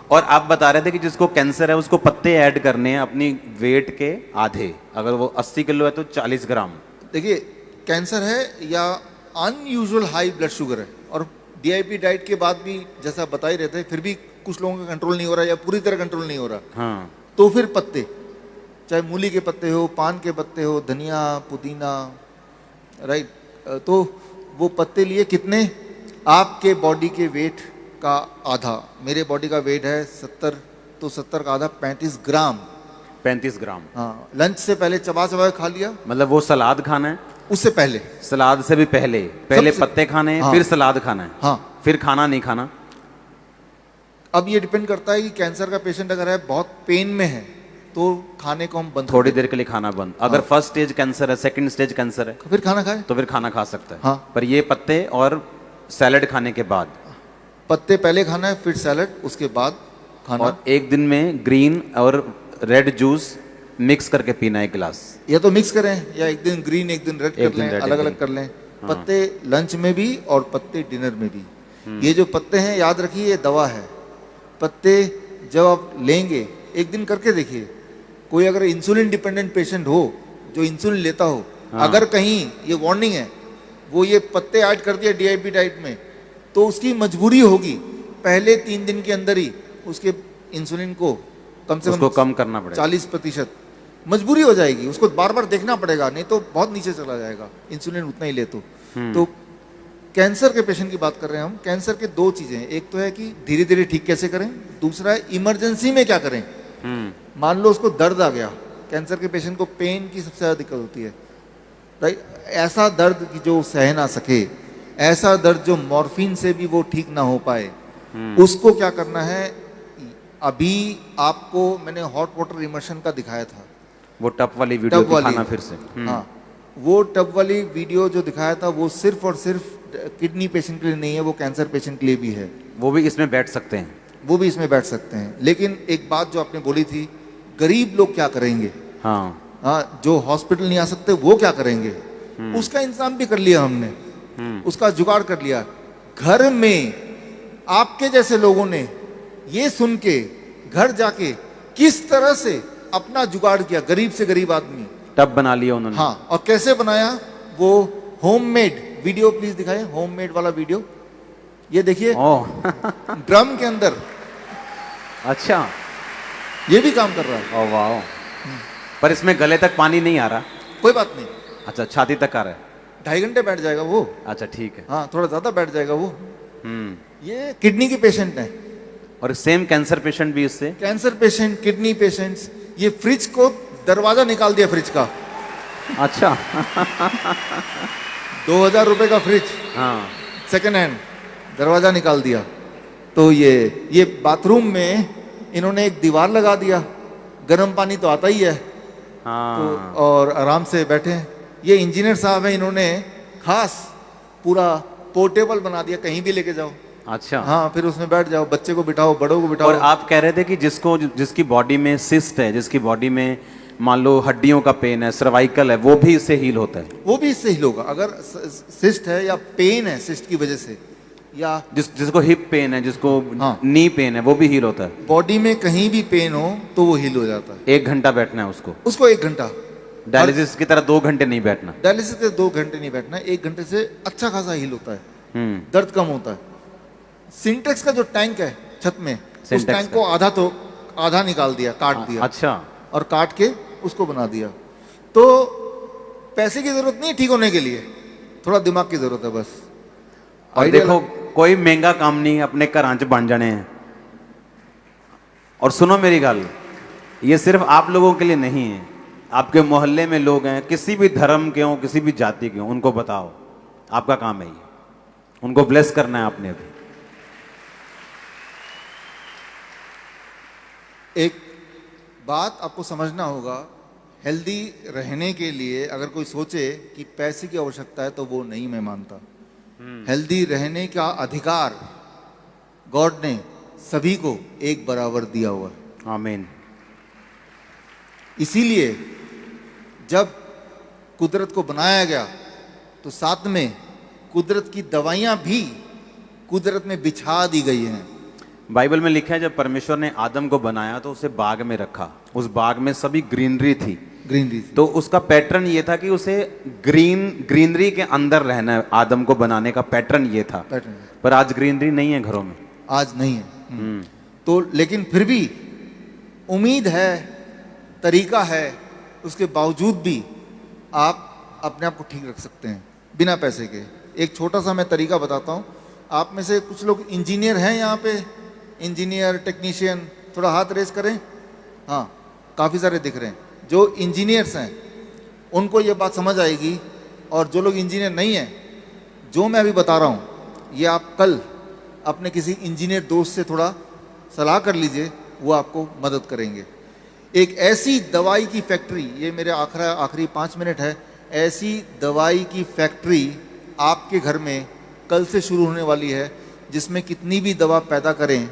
और आप बता रहे थे कि जिसको कैंसर है उसको पत्ते ऐड करने हैं अपनी वेट के आधे। अगर वो 80 किलो है तो 40 ग्राम। देखिए, कैंसर है या अनयूजुअल हाई ब्लड शुगर है, और DIP डाइट के बाद भी जैसा बता ही रहे थे, फिर भी कुछ लोगों का कंट्रोल नहीं हो रहा या पूरी तरह कंट्रोल नहीं हो रहा, हाँ, तो फिर पत्ते, चाहे मूली के पत्ते हो, पान के पत्ते हो, धनिया, पुदीना, राइट, तो वो पत्ते लिए कितने? आपके बॉडी के वेट का आधा। मेरे बॉडी का वेट है 70, तो 70 का आधा 35 ग्राम। 35 ग्राम। हाँ, लंच से पहले चबा चबा खा लिया। मतलब वो सलाद खाना है? उससे पहले, सलाद से भी पहले पत्ते खाने हैं, हाँ, फिर सलाद खाना है, हाँ, फिर खाना नहीं खाना। अब ये डिपेंड करता है कि कैंसर का पेशेंट अगर है, बहुत पेन में है, तो खाने को हम बंद, थोड़ी देर के लिए खाना बंद। अगर फर्स्ट स्टेज कैंसर है, सेकंड स्टेज कैंसर है, फिर खाना खाए, तो फिर खाना खा सकता है। हाँ। पर ये पत्ते और सैलड खाने के बाद, पत्ते पहले खाना है, फिर सैलड, उसके बाद खाना। और एक दिन में ग्रीन और रेड जूस मिक्स करके पीना, 1 गिलास। या तो मिक्स करें, या एक दिन ग्रीन एक दिन रेड कर लें, अलग अलग कर लें। पत्ते लंच में भी और पत्ते डिनर में भी। ये जो पत्ते हैं, याद रखिए, ये दवा है। पत्ते जब आप लेंगे, एक दिन करके देखिए, कोई अगर इंसुलिन डिपेंडेंट पेशेंट हो, जो इंसुलिन लेता हो, हाँ, अगर कहीं, ये वार्निंग है, वो ये पत्ते ऐड कर दिया DIP डाइट में, तो उसकी मजबूरी होगी पहले 3 दिन के अंदर ही उसके इंसुलिन को कम से उसको कम करना पड़ेगा। 40% मजबूरी हो जाएगी, उसको बार बार देखना पड़ेगा, नहीं तो बहुत नीचे चला जाएगा इंसुलिन उतना ही ले तो कैंसर के पेशेंट की बात कर रहे हैं हम। कैंसर के 2 चीजें हैं, एक तो है कि धीरे धीरे ठीक कैसे करें, दूसरा है इमरजेंसी में क्या करें। मान लो उसको दर्द आ गया, कैंसर के पेशेंट को पेन की सबसे ज्यादा दिक्कत होती है, राइट, ऐसा दर्द कि जो सह ना सके, ऐसा दर्द जो मॉर्फिन से भी वो ठीक ना हो पाए, उसको क्या करना है? अभी आपको मैंने हॉट वाटर इमर्शन का दिखाया था, वो टप वाली वीडियो दिखाना फिर से। हाँ, वो टब वाली वीडियो जो दिखाया था, वो सिर्फ और सिर्फ किडनी पेशेंट के लिए नहीं है, वो कैंसर पेशेंट के लिए भी है। वो भी इसमें बैठ सकते हैं, वो भी इसमें बैठ सकते हैं। लेकिन एक बात जो आपने बोली थी, गरीब लोग क्या करेंगे? हाँ, जो हॉस्पिटल नहीं आ सकते वो क्या करेंगे? उसका इंतजाम भी कर लिया हमने, उसका जुगाड़ कर लिया। घर में आपके जैसे लोगों ने ये सुन के घर जाके किस तरह से अपना जुगाड़ किया, गरीब से गरीब आदमी, टब बना लिया उन्होंने। हाँ, और कैसे बनाया? वो होममेड वीडियो प्लीज दिखाएं, होममेड वाला वीडियो, ये देखिए। ड्रम के अंदर। अच्छा, ये भी काम कर रहा है। ओह वाह। पर इसमें गले तक पानी नहीं आ रहा? कोई बात नहीं। अच्छा, छाती तक आ रहा है। 2.5 घंटे बैठ जाएगा वो। अच्छा, ठीक है। हाँ, थोड़ा ज्यादा बैठ जाएगा वो। ये किडनी के पेशेंट हैं, और सेम कैंसर पेशेंट भी इससे। Cancer patient, kidney patients. ये फ्रिज को दरवाजा निकाल दिया फ्रिज का। अच्छा। 2000 रुपए का फ्रिज, हाँ, सेकेंड हैंड, दरवाजा निकाल दिया। तो ये बाथरूम में इन्होंने एक दीवार लगा दिया, गर्म पानी तो आता ही है, हाँ तो और आराम से बैठे हैं। ये इंजीनियर साहब हैं, इन्होंने खास पूरा पोर्टेबल बना दिया, कहीं भी लेके जाओ। अच्छा। हाँ, फिर उसमें बैठ जाओ, बच्चे को बिठाओ, बड़ों को बिठाओ। और आप कह रहे थे कि जिसकी बॉडी में सिस्ट है, जिसकी बॉडी में मान लो हड्डियों का पेन है, सर्वाइकल है, वो भी इससे हील होता है। वो भी इससे हील होगा। अगर सिस्ट है या पेन है सिस्ट की वजह से, या जिसको हिप पेन है, जिसको हाँ। नी पेन है, वो भी हील होता है। बॉडी में कहीं भी पेन हो तो वो हील हो जाता है। 1 घंटा बैठना है उसको। उसको 1 घंटा, डायलिसिस की तरह 2 घंटे नहीं बैठना। डायलिसिस के 2 घंटे नहीं बैठना है, 1 घंटे से अच्छा खासा हील होता है, दर्द कम होता है। सिंटेक्स का जो टैंक है छत में, उस सिंटेक्स टैंक को आधा निकाल दिया, काट दिया, अच्छा। और काट के उसको बना दिया। तो पैसे की जरूरत नहीं ठीक होने के लिए, थोड़ा दिमाग की जरूरत है बस। और आइडिया देखो, कोई महंगा काम नहीं, अपने घरां च बन जाने हैं। और सुनो मेरी गल, ये सिर्फ आप लोगों के लिए नहीं है, आपके मोहल्ले में लोग हैं, किसी भी धर्म के हों, किसी भी जाति के हों, उनको बताओ, आपका काम है ये, उनको ब्लेस करना है आपने भी। एक बात आपको समझना होगा, हेल्दी रहने के लिए अगर कोई सोचे कि पैसे की आवश्यकता है तो वो नहीं, मैं मानता। हेल्दी रहने का अधिकार गॉड ने सभी को एक बराबर दिया हुआ है। आमीन। इसीलिए जब कुदरत को बनाया गया तो साथ में कुदरत की दवाइयां भी कुदरत में बिछा दी गई हैं। बाइबल में लिखा है, जब परमेश्वर ने आदम को बनाया तो उसे बाग में रखा, उस बाग में सभी ग्रीनरी थी। ग्रीनरी तो उसका पैटर्न ये था कि उसे ग्रीनरी के अंदर रहना है। आदम को बनाने का पैटर्न ये था। पैटर्न पर आज ग्रीनरी नहीं है घरों में। आज नहीं है। तो लेकिन फिर भी उम्मीद है, तरीका है, उसके बावजूद भी आप अपने आप को ठीक रख सकते हैं बिना पैसे के। एक छोटा सा मैं तरीका बताता हूँ। आप में से कुछ लोग इंजीनियर हैं यहाँ पे, इंजीनियर, टेक्नीशियन, थोड़ा हाथ रेस करें। हाँ, काफ़ी सारे दिख रहे हैं। जो इंजीनियर्स हैं उनको ये बात समझ आएगी, और जो लोग इंजीनियर नहीं हैं, जो मैं अभी बता रहा हूँ ये आप कल अपने किसी इंजीनियर दोस्त से थोड़ा सलाह कर लीजिए, वो आपको मदद करेंगे। एक ऐसी दवाई की फैक्ट्री, ये मेरे आखिरी 5 मिनट है, ऐसी दवाई की फैक्ट्री आपके घर में कल से शुरू होने वाली है, जिसमें कितनी भी दवा पैदा करें,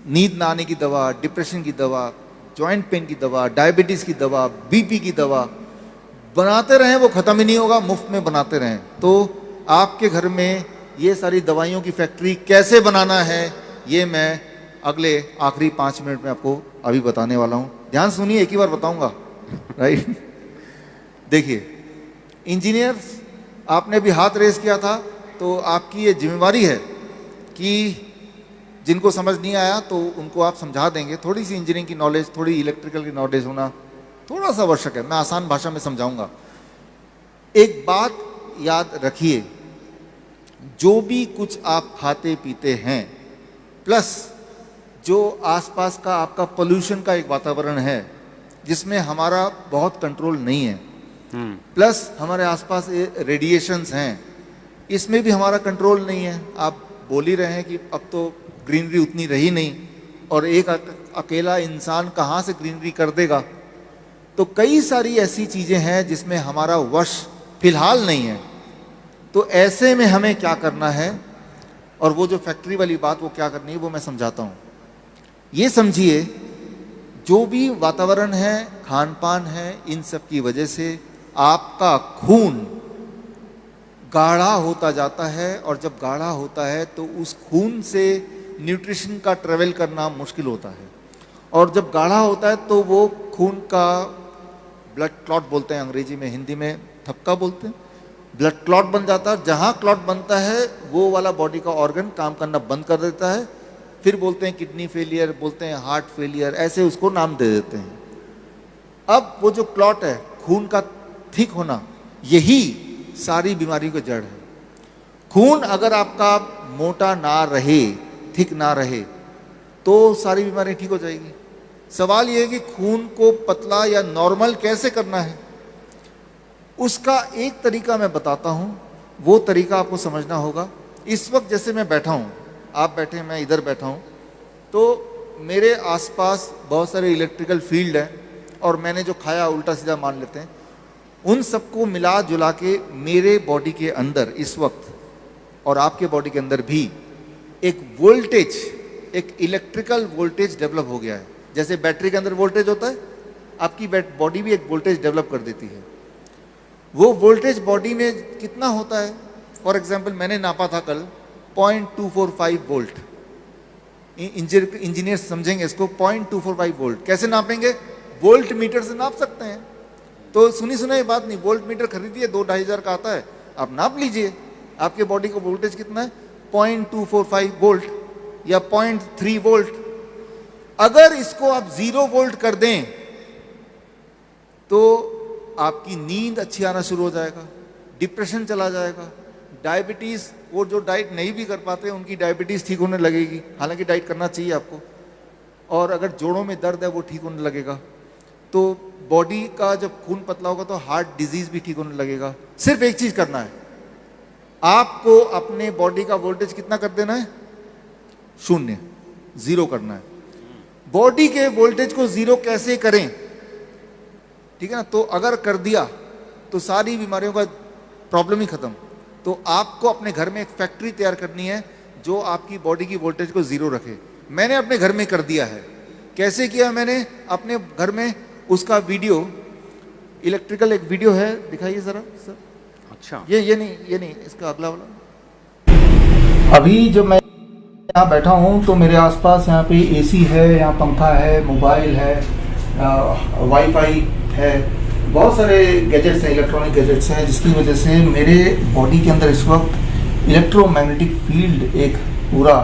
नींद ना आने की दवा, डिप्रेशन की दवा, जॉइंट पेन की दवा, डायबिटीज़ की दवा, बीपी की दवा बनाते रहें, वो ख़त्म ही नहीं होगा, मुफ्त में बनाते रहें। तो आपके घर में ये सारी दवाइयों की फैक्ट्री कैसे बनाना है, ये मैं अगले आखिरी 5 मिनट में आपको अभी बताने वाला हूँ। ध्यान सुनिए, एक ही बार बताऊँगा, राइट। देखिए, इंजीनियर्स, आपने भी हाथ रेस किया था, तो आपकी ये जिम्मेवारी है कि जिनको समझ नहीं आया तो उनको आप समझा देंगे। थोड़ी सी इंजीनियरिंग की नॉलेज, थोड़ी इलेक्ट्रिकल की नॉलेज होना थोड़ा सा आवश्यक है। मैं आसान भाषा में समझाऊंगा। एक बात याद रखिए, जो भी कुछ आप खाते पीते हैं, प्लस जो आसपास का आपका पोल्यूशन का एक वातावरण है जिसमें हमारा बहुत कंट्रोल नहीं है, प्लस हमारे आसपास रेडिएशंस हैं, इसमें भी हमारा कंट्रोल नहीं है। आप बोल ही रहे हैं कि अब तो ग्रीनरी उतनी रही नहीं, और एक अकेला इंसान कहाँ से ग्रीनरी कर देगा। तो कई सारी ऐसी चीज़ें हैं जिसमें हमारा वश फिलहाल नहीं है। तो ऐसे में हमें क्या करना है, और वो जो फैक्ट्री वाली बात वो क्या करनी है, वो मैं समझाता हूँ। ये समझिए, जो भी वातावरण है, खान पान है, इन सब की वजह से आपका खून गाढ़ा होता जाता है, और जब गाढ़ा होता है तो उस खून से न्यूट्रिशन का ट्रेवल करना मुश्किल होता है। और जब गाढ़ा होता है तो वो खून का ब्लड क्लॉट बोलते हैं अंग्रेजी में, हिंदी में थपका बोलते हैं, ब्लड क्लॉट बन जाता है। जहाँ क्लॉट बनता है वो वाला बॉडी का ऑर्गन काम करना बंद कर देता है। फिर बोलते हैं किडनी फेलियर, बोलते हैं हार्ट फेलियर, ऐसे उसको नाम दे देते हैं। अब वो जो क्लॉट है, खून का थिक होना, यही सारी बीमारी का जड़ है। खून अगर आपका मोटा ना रहे, थिक ना रहे, तो सारी बीमारी ठीक हो जाएगी। सवाल ये है कि खून को पतला या नॉर्मल कैसे करना है। उसका एक तरीका मैं बताता हूँ, वो तरीका आपको समझना होगा। इस वक्त जैसे मैं बैठा हूँ, आप बैठे हैं, मैं इधर बैठा हूँ, तो मेरे आसपास बहुत सारे इलेक्ट्रिकल फील्ड हैं और मैंने जो खाया उल्टा सीधा मान लेते हैं, उन सबको मिला जुला के मेरे बॉडी के अंदर इस वक्त और आपके बॉडी के अंदर भी एक वोल्टेज, एक इलेक्ट्रिकल वोल्टेज डेवलप हो गया है। जैसे बैटरी के अंदर वोल्टेज होता है, आपकी बॉडी भी एक वोल्टेज डेवलप कर देती है। वो वोल्टेज बॉडी में कितना होता है, फॉर एग्जाम्पल मैंने नापा था कल 0.245 वोल्ट। इंजीनियर समझेंगे इसको, 0.245 वोल्ट कैसे नापेंगे? वोल्ट मीटर से नाप सकते हैं। तो सुनी सुनाई बात नहीं, वोल्ट मीटर खरीदिए, 2-2.5 हज़ार का आता है, आप नाप लीजिए आपके बॉडी का वोल्टेज कितना है, 0.245 वोल्ट या 0.3 वोल्ट। अगर इसको आप 0 वोल्ट कर दें तो आपकी नींद अच्छी आना शुरू हो जाएगा, डिप्रेशन चला जाएगा, डायबिटीज, वो जो डाइट नहीं भी कर पाते उनकी डायबिटीज ठीक होने लगेगी, हालांकि डाइट करना चाहिए आपको। और अगर जोड़ों में दर्द है वो ठीक होने लगेगा। तो बॉडी का जब खून पतला होगा तो हार्ट डिजीज भी ठीक होने लगेगा। सिर्फ एक चीज करना है, आपको अपने बॉडी का वोल्टेज कितना कर देना है? 0, 0 करना है। बॉडी के वोल्टेज को 0 कैसे करें? ठीक है ना, तो अगर कर दिया तो सारी बीमारियों का प्रॉब्लम ही खत्म। तो आपको अपने घर में एक फैक्ट्री तैयार करनी है जो आपकी बॉडी की वोल्टेज को 0 रखे। मैंने अपने घर में कर दिया है। कैसे किया मैंने अपने घर में? उसका वीडियो, इलेक्ट्रिकल एक वीडियो है, दिखाइए जरा सर। अच्छा, ये नहीं, इसका अगला वाला। अभी जब मैं यहाँ बैठा हूँ तो मेरे आसपास यहाँ पे एसी है, यहाँ पंखा है, मोबाइल है, वाईफाई है, बहुत सारे गैजेट्स हैं, इलेक्ट्रॉनिक गैजेट्स हैं, जिसकी वजह से मेरे बॉडी के अंदर इस वक्त इलेक्ट्रोमैग्नेटिक फील्ड एक पूरा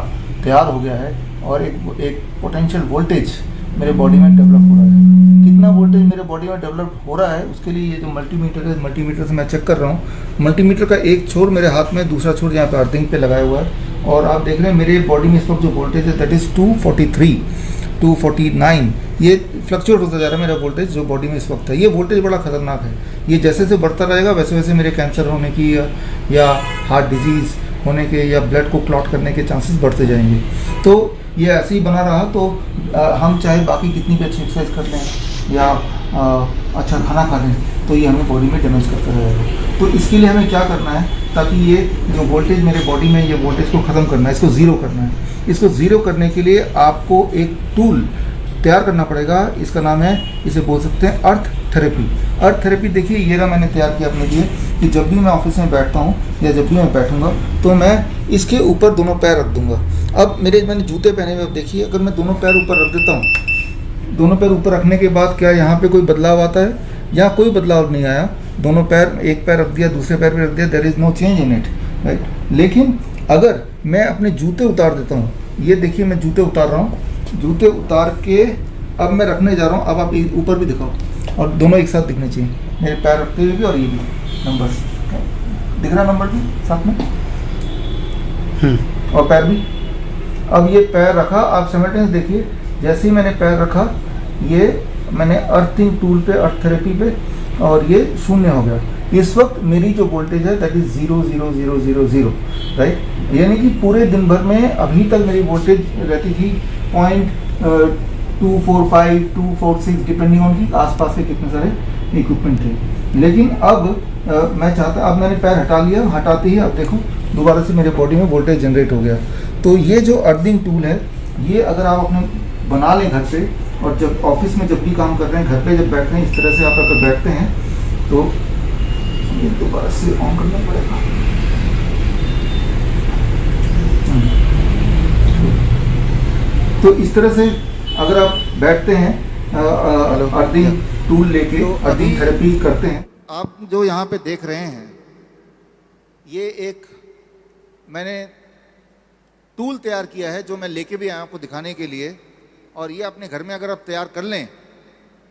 तैयार हो गया है और एक पोटेंशियल वोल्टेज मेरे बॉडी में डेवलप हो रहा है। कितना वोल्टेज मेरे बॉडी में डेवलप हो रहा है उसके लिए ये जो मल्टीमीटर है, मल्टीमीटर से मैं चेक कर रहा हूँ। मल्टीमीटर का एक छोर मेरे हाथ में, दूसरा छोर यहाँ पे अर्थिंग पे लगाया हुआ है और आप देख रहे हैं मेरे बॉडी में इस वक्त जो वोल्टेज है दैट इज़ 243, 249। ये फ्लक्चुएट होता जा रहा है मेरा वोल्टेज जो बॉडी में इस वक्त है। ये वोल्टेज बड़ा खतरनाक है। ये जैसे जैसे बढ़ता रहेगा वैसे वैसे मेरे कैंसर होने की या हार्ट डिजीज़ होने के या ब्लड को क्लॉट करने के चांसेस बढ़ते जाएंगे। तो ये ऐसे ही बना रहा तो हम चाहे बाकी कितनी भी अच्छी एक्सरसाइज कर लें या अच्छा खाना खा लें तो ये हमें बॉडी में डैमेज करता रहेगा। तो इसके लिए हमें क्या करना है, ताकि ये जो वोल्टेज मेरे बॉडी में, ये वोल्टेज को ख़त्म करना है, इसको ज़ीरो करना है। इसको ज़ीरो करने के लिए आपको एक टूल तैयार करना पड़ेगा। इसका नाम है, इसे बोल सकते हैं अर्थ थेरेपी। अर्थ थेरेपी देखिए ये रहा मैंने तैयार किया अपने लिए कि जब भी मैं ऑफिस में बैठता हूँ या जब भी मैं बैठूंगा तो मैं इसके ऊपर दोनों पैर रख दूंगा। अब मैंने जूते पहने हुए, अब देखिए अगर मैं दोनों पैर ऊपर रख देता हूँ, दोनों पैर ऊपर रखने के बाद क्या यहाँ पे कोई बदलाव आता है? यहाँ कोई बदलाव नहीं आया। दोनों पैर, एक पैर रख दिया, दूसरे पैर पे रख दिया, there is no change in it, right. लेकिन अगर मैं अपने जूते उतार देता हूँ, ये देखिए मैं जूते उतार रहा हूँ, जूते उतार के अब मैं रखने जा रहा हूँ। अब आप ऊपर भी दिखाओ और दोनों एक साथ दिखने चाहिए, मेरे पैर रखते हुए भी और ये भी नंबर्स दिख रहा, नंबर भी साथ में और पैर भी। अब ये पैर रखा, आप सिमल्टेनियस देखिए, जैसे ही मैंने पैर रखा ये मैंने अर्थिंग टूल पे, अर्थ थेरेपी पे, और ये 0 हो गया। इस वक्त मेरी जो वोल्टेज है दैट इज 00000, राइट। यानी कि पूरे दिन भर में अभी तक मेरी वोल्टेज रहती थी 0.245, 246 डिपेंडिंग ऑन कि आसपास के कितने सारे इक्विपमेंट थे। लेकिन अब मैं चाहता, अब मैंने पैर हटा लिया, हटाते ही अब देखो दोबारा से मेरे बॉडी में वोल्टेज जनरेट हो गया। तो ये जो अर्थिंग टूल है, ये अगर आप अपने बना लें घर पे, और जब ऑफिस में जब भी काम कर रहे हैं, घर पे जब बैठते हैं, इस तरह से आप अगर बैठते हैं तो ये दोबारा से ऑन करना पड़ेगा। तो इस तरह से अगर आप बैठते हैं, अर्थिंग टूल लेके अर्थिंग थेरेपी करते हैं। आप जो यहाँ पे देख रहे हैं, ये एक मैंने टूल तैयार किया है जो मैं लेके भी आया आपको दिखाने के लिए। और ये अपने घर में अगर आप तैयार कर लें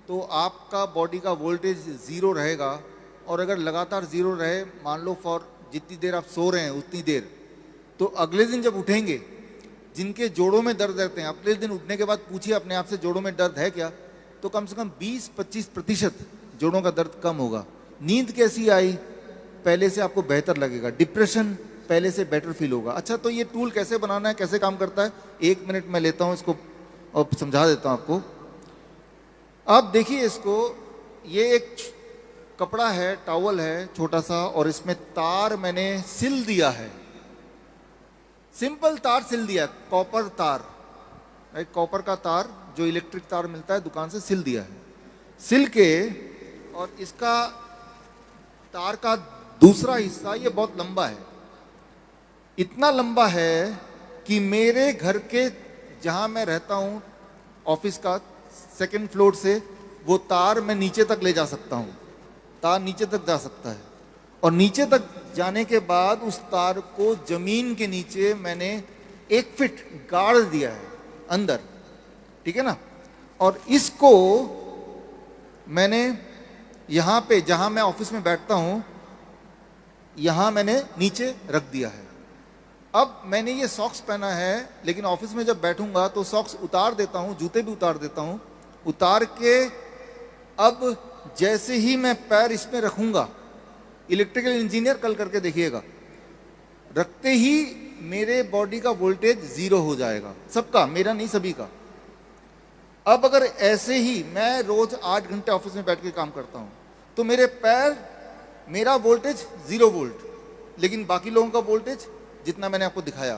तो आपका बॉडी का वोल्टेज 0 रहेगा। और अगर लगातार 0 रहे, मान लो फॉर जितनी देर आप सो रहे हैं उतनी देर, तो अगले दिन जब उठेंगे, जिनके जोड़ों में दर्द रहते हैं, अगले दिन उठने के बाद पूछिए अपने आप से जोड़ों में दर्द है क्या, तो कम से कम 20-25% जोड़ों का दर्द कम होगा। नींद कैसी आई, पहले से आपको बेहतर लगेगा। डिप्रेशन पहले से बेटर फील होगा। अच्छा, तो ये टूल कैसे बनाना है, कैसे काम करता है, 1 मिनट मैं लेता हूँ इसको और समझा देता हूँ आपको। आप देखिए इसको, ये एक कपड़ा है, टॉवल है छोटा सा, और इसमें तार मैंने सिल दिया है, सिंपल तार सिल दिया, कॉपर तार, राइट, कॉपर का तार जो इलेक्ट्रिक तार मिलता है दुकान से, सिल दिया है। सिल के, और इसका तार का दूसरा हिस्सा ये बहुत लंबा है, इतना लंबा है कि मेरे घर के जहां मैं रहता हूं ऑफिस का सेकंड फ्लोर से वो तार मैं नीचे तक ले जा सकता हूं, तार नीचे तक जा सकता है। और नीचे तक जाने के बाद उस तार को जमीन के नीचे मैंने 1 फीट गाड़ दिया है अंदर, ठीक है ना। और इसको मैंने यहां पे जहां मैं ऑफिस में बैठता हूं, यहां मैंने नीचे रख दिया है। अब मैंने ये सॉक्स पहना है, लेकिन ऑफिस में जब बैठूंगा तो सॉक्स उतार देता हूं, जूते भी उतार देता हूं। उतार के अब जैसे ही मैं पैर इसमें रखूंगा, इलेक्ट्रिकल इंजीनियर कल करके देखिएगा, रखते ही मेरे बॉडी का वोल्टेज 0 हो जाएगा, सबका, मेरा नहीं सभी का। अब अगर ऐसे ही मैं रोज 8 घंटे ऑफिस में बैठ के काम करता हूं तो मेरे पैर, मेरा वोल्टेज 0 वोल्ट, लेकिन बाकी लोगों का वोल्टेज जितना मैंने आपको दिखाया।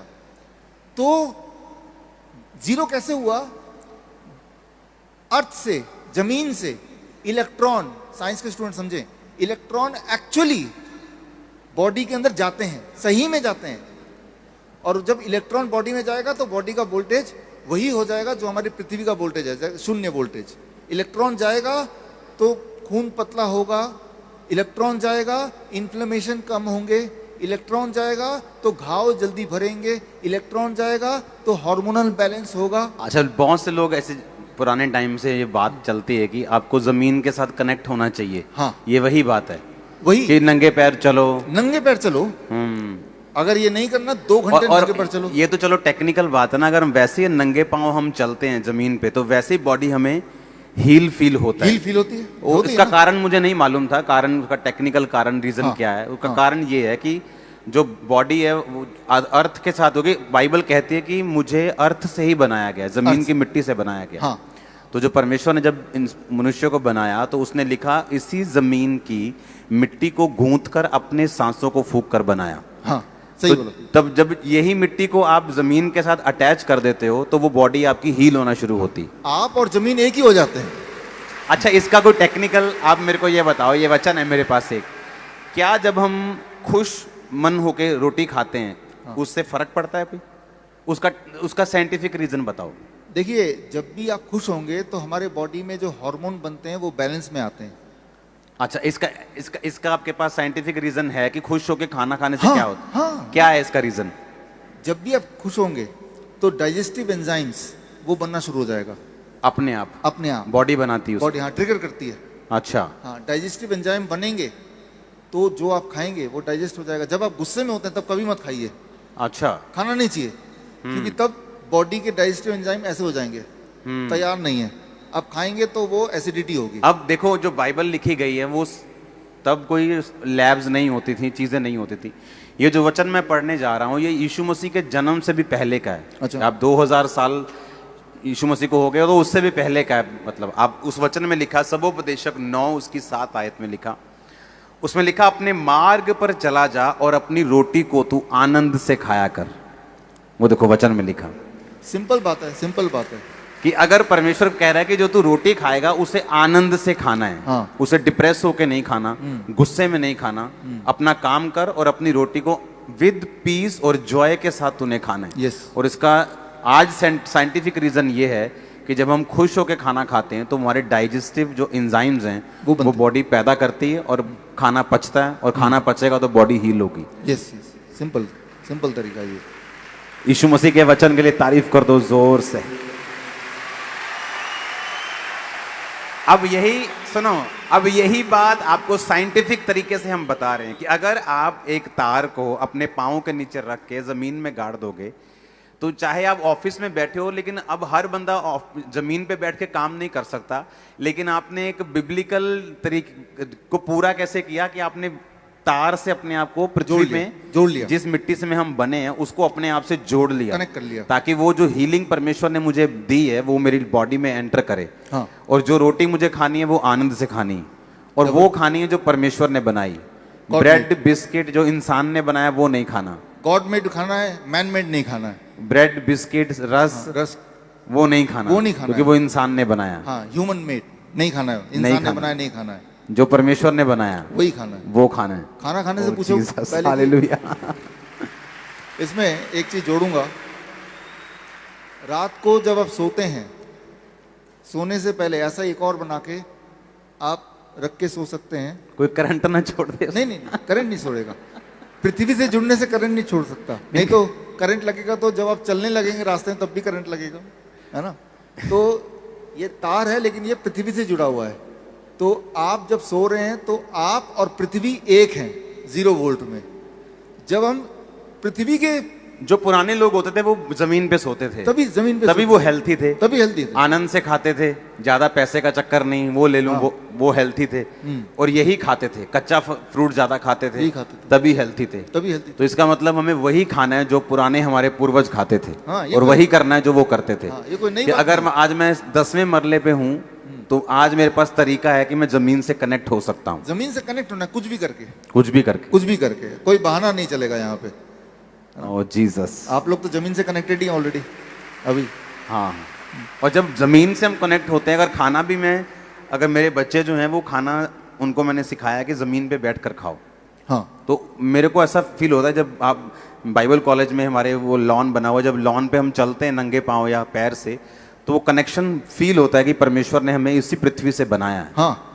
तो 0 कैसे हुआ? अर्थ से, जमीन से इलेक्ट्रॉन, साइंस के स्टूडेंट समझें, इलेक्ट्रॉन एक्चुअली बॉडी के अंदर जाते हैं, सही में जाते हैं। और जब इलेक्ट्रॉन बॉडी में जाएगा तो बॉडी का वोल्टेज वही हो जाएगा जो हमारी पृथ्वी का वोल्टेज है, 0 वोल्टेज। इलेक्ट्रॉन जाएगा तो खून पतला होगा, इलेक्ट्रॉन जाएगा इन्फ्लेमेशन कम होंगे, इलेक्ट्रॉन जाएगा तो घाव जल्दी भरेंगे, इलेक्ट्रॉन जाएगा तो हार्मोनल बैलेंस होगा। अच्छा, बहुत से लोग ऐसे पुराने टाइम से ये बात चलती है कि आपको जमीन के साथ कनेक्ट होना चाहिए। हाँ, ये वही बात है, वही कि नंगे पैर चलो, नंगे पैर चलो। अगर ये नहीं करना 2 घंटे नंगे पैर चलो। ये तो चलो टेक्निकल बात है ना, अगर हम वैसे ही नंगे पांव हम चलते हैं जमीन पे तो वैसे ही बॉडी हमें हील फील होता है। हील फील होती है। वो इसका कारण मुझे नहीं मालूम था, कारण उसका टेक्निकल कारण, रीजन हाँ, क्या है उसका? हाँ, कारण ये है कि जो बॉडी है वो अर्थ के साथ होगी। बाइबल कहती है कि मुझे अर्थ से ही बनाया गया, जमीन की मिट्टी से बनाया गया। हाँ, तो जो परमेश्वर ने जब इन मनुष्य को बनाया तो उसने लिखा इसी जमीन की मिट्टी को गूंथ कर अपने सांसों को फूंक कर बनाया। हाँ, सही बोलो। तब जब यही मिट्टी को आप जमीन के साथ अटैच कर देते हो तो वो बॉडी आपकी हील होना शुरू होती। आप और जमीन एक ही हो जाते हैं। अच्छा, इसका कोई टेक्निकल आप मेरे को ये बताओ, ये वचन है मेरे पास एक, क्या जब हम खुश मन होके रोटी खाते हैं हाँ, उससे फर्क पड़ता है कोई? उसका साइंटिफिक रीजन बताओ। देखिए, जब भी आप खुश होंगे तो हमारे बॉडी में जो हार्मोन बनते हैं वो बैलेंस में आते हैं। अच्छा, इसका आपके पास साइंटिफिक रीजन है कि खुश होके खाना खाने से हाँ, क्या होता है? हाँ, क्या है इसका रीजन? जब भी आप खुश होंगे तो डाइजेस्टिव एंजाइम्स वो बनना शुरू हो जाएगा अपने आप बॉडी बनाती है बॉडी, हाँ, ट्रिगर करती है। अच्छा, हाँ, डाइजेस्टिव एंजाइम बनेंगे तो जो आप खाएंगे वो डाइजेस्ट हो जाएगा। जब आप गुस्से में होते हैं तब कभी मत खाइए, अच्छा, खाना नहीं चाहिए, क्योंकि तब बॉडी के डाइजेस्टिव एंजाइम ऐसे हो जाएंगे, तैयार नहीं है। आप खाएंगे तो वो एसिडिटी होगी। अब देखो, जो बाइबल लिखी गई है वो तब कोई लैब्स नहीं होती थी, चीजें नहीं होती थी। ये जो वचन मैं पढ़ने जा रहा हूँ ये यीशु मसीह के जन्म से भी पहले का है। अच्छा। आप 2000 साल यीशु मसीह को हो गए तो उससे भी पहले का है। मतलब आप उस वचन में लिखा, सबोपदेशक 9 उसकी 7 आयत में लिखा, उसमें लिखा, अपने मार्ग पर चला जा और अपनी रोटी को तू आनंद से खाया कर। वो देखो वचन में लिखा। सिंपल बात है, सिंपल बात है कि अगर परमेश्वर कह रहा है कि जो तू रोटी खाएगा उसे आनंद से खाना है। हाँ, उसे डिप्रेस होके नहीं खाना, गुस्से में नहीं खाना, अपना काम कर और अपनी रोटी को विद पीस और जॉय के साथ तूने खाना है। यस। और इसका आज साइंटिफिक रीजन ये है कि जब हम खुश होकर खाना खाते हैं तो हमारे डाइजेस्टिव जो एंजाइम्स हैं वो बॉडी पैदा करती है और खाना पचता है, और खाना पचेगा तो बॉडी हील होगी। यस, यस, सिंपल सिंपल तरीका ये। यीशु मसीह के वचन के लिए तारीफ कर दो जोर से। अब यही सुनो, अब यही बात आपको साइंटिफिक तरीके से हम बता रहे हैं कि अगर आप एक तार को अपने पाँव के नीचे रख के जमीन में गाड़ दोगे तो चाहे आप ऑफिस में बैठे हो, लेकिन अब हर बंदा जमीन पे बैठ के काम नहीं कर सकता, लेकिन आपने एक बिब्लिकल तरीके को पूरा कैसे किया कि आपने तार से अपने आप को पृथ्वी जोड़ लिया, में जोड़ लिया। जिस मिट्टी से में हम बने हैं उसको अपने आप से जोड़ लिया, कनेक्ट कर लिया। ताकि वो जो हीलिंग परमेश्वर ने मुझे दी है वो मेरी बॉडी में एंटर करे। हाँ। और जो रोटी मुझे खानी है वो आनंद से खानी है, और वो खानी है जो परमेश्वर ने बनाई। ब्रेड बिस्किट जो इंसान ने बनाया वो नहीं खाना। गॉड मेड खाना है, मैन मेड नहीं खाना है। ब्रेड बिस्किट रस रस वो नहीं खाना, वो नहीं खाना क्योंकि है। वो इंसान ने बनाया। हाँ, ह्यूमन मेड नहीं खाना है, नहीं इंसान ने खाना। बनाया नहीं खाना है, जो परमेश्वर ने बनाया वही खाना है। वो खाना है। खाना खाने से Oh, पूछो Jesus, पहले कि- हालेलुया। इसमें एक चीज जोड़ूंगा, रात को जब आप सोते हैं, सोने से पहले ऐसा एक और बना के आप रख के सो सकते हैं। कोई करंट ना छोड़ दे। नहीं नहीं, करंट नहीं छोड़ेगा। पृथ्वी से जुड़ने से करंट नहीं छोड़ सकता, नहीं तो करंट लगेगा तो जब आप चलने लगेंगे रास्ते में तब भी करंट लगेगा, है ना। तो ये तार है लेकिन ये पृथ्वी से जुड़ा हुआ है। तो आप जब सो रहे हैं तो आप और पृथ्वी एक हैं 0 वोल्ट में। जब हम पृथ्वी के, जो पुराने लोग होते थे वो जमीन पे सोते थे, तभी जमीन पे तभी सोते वो हेल्थी थे, तभी हेल्दी थे। आनंद से खाते थे, ज्यादा पैसे का चक्कर नहीं, वो ले लूं, हाँ। वो हेल्थी थे। और यही खाते थे, कच्चा फ्रूट ज्यादा खाते थे, यही खाते थे। तभी हेल्थी थे। तभी हेल्दी। तो इसका मतलब हमें वही खाना है जो पुराने हमारे पूर्वज खाते थे, हाँ, ये और कोई- वही करना है जो वो करते थे। हाँ, ये कोई नई कि बात अगर नहीं। आज मैं 10वें मरले पे हूं तो आज मेरे पास तरीका है कि मैं जमीन से कनेक्ट हो सकता हूं, जमीन से कनेक्ट होना है, कुछ भी करके, कुछ भी करके। कुछ भी करके, कोई बहाना नहीं चलेगा यहाँ पे। ओ जीसस। आप लोग तो जमीन से कनेक्टेड ही ऑलरेडी अभी। हाँ, और जब जमीन से हम कनेक्ट होते हैं, अगर खाना भी मैं, अगर मेरे बच्चे जो हैं वो खाना, उनको मैंने सिखाया कि जमीन पे बैठ कर खाओ, हाँ, तो मेरे को ऐसा फील होता है जब आप बाइबल कॉलेज में हमारे वो लॉन बना हुआ, जब लॉन पे हम चलते हैं नंगे पाँव या पैर से, तो वो कनेक्शन फील होता है कि परमेश्वर ने हमें इसी पृथ्वी से बनाया है। हाँ,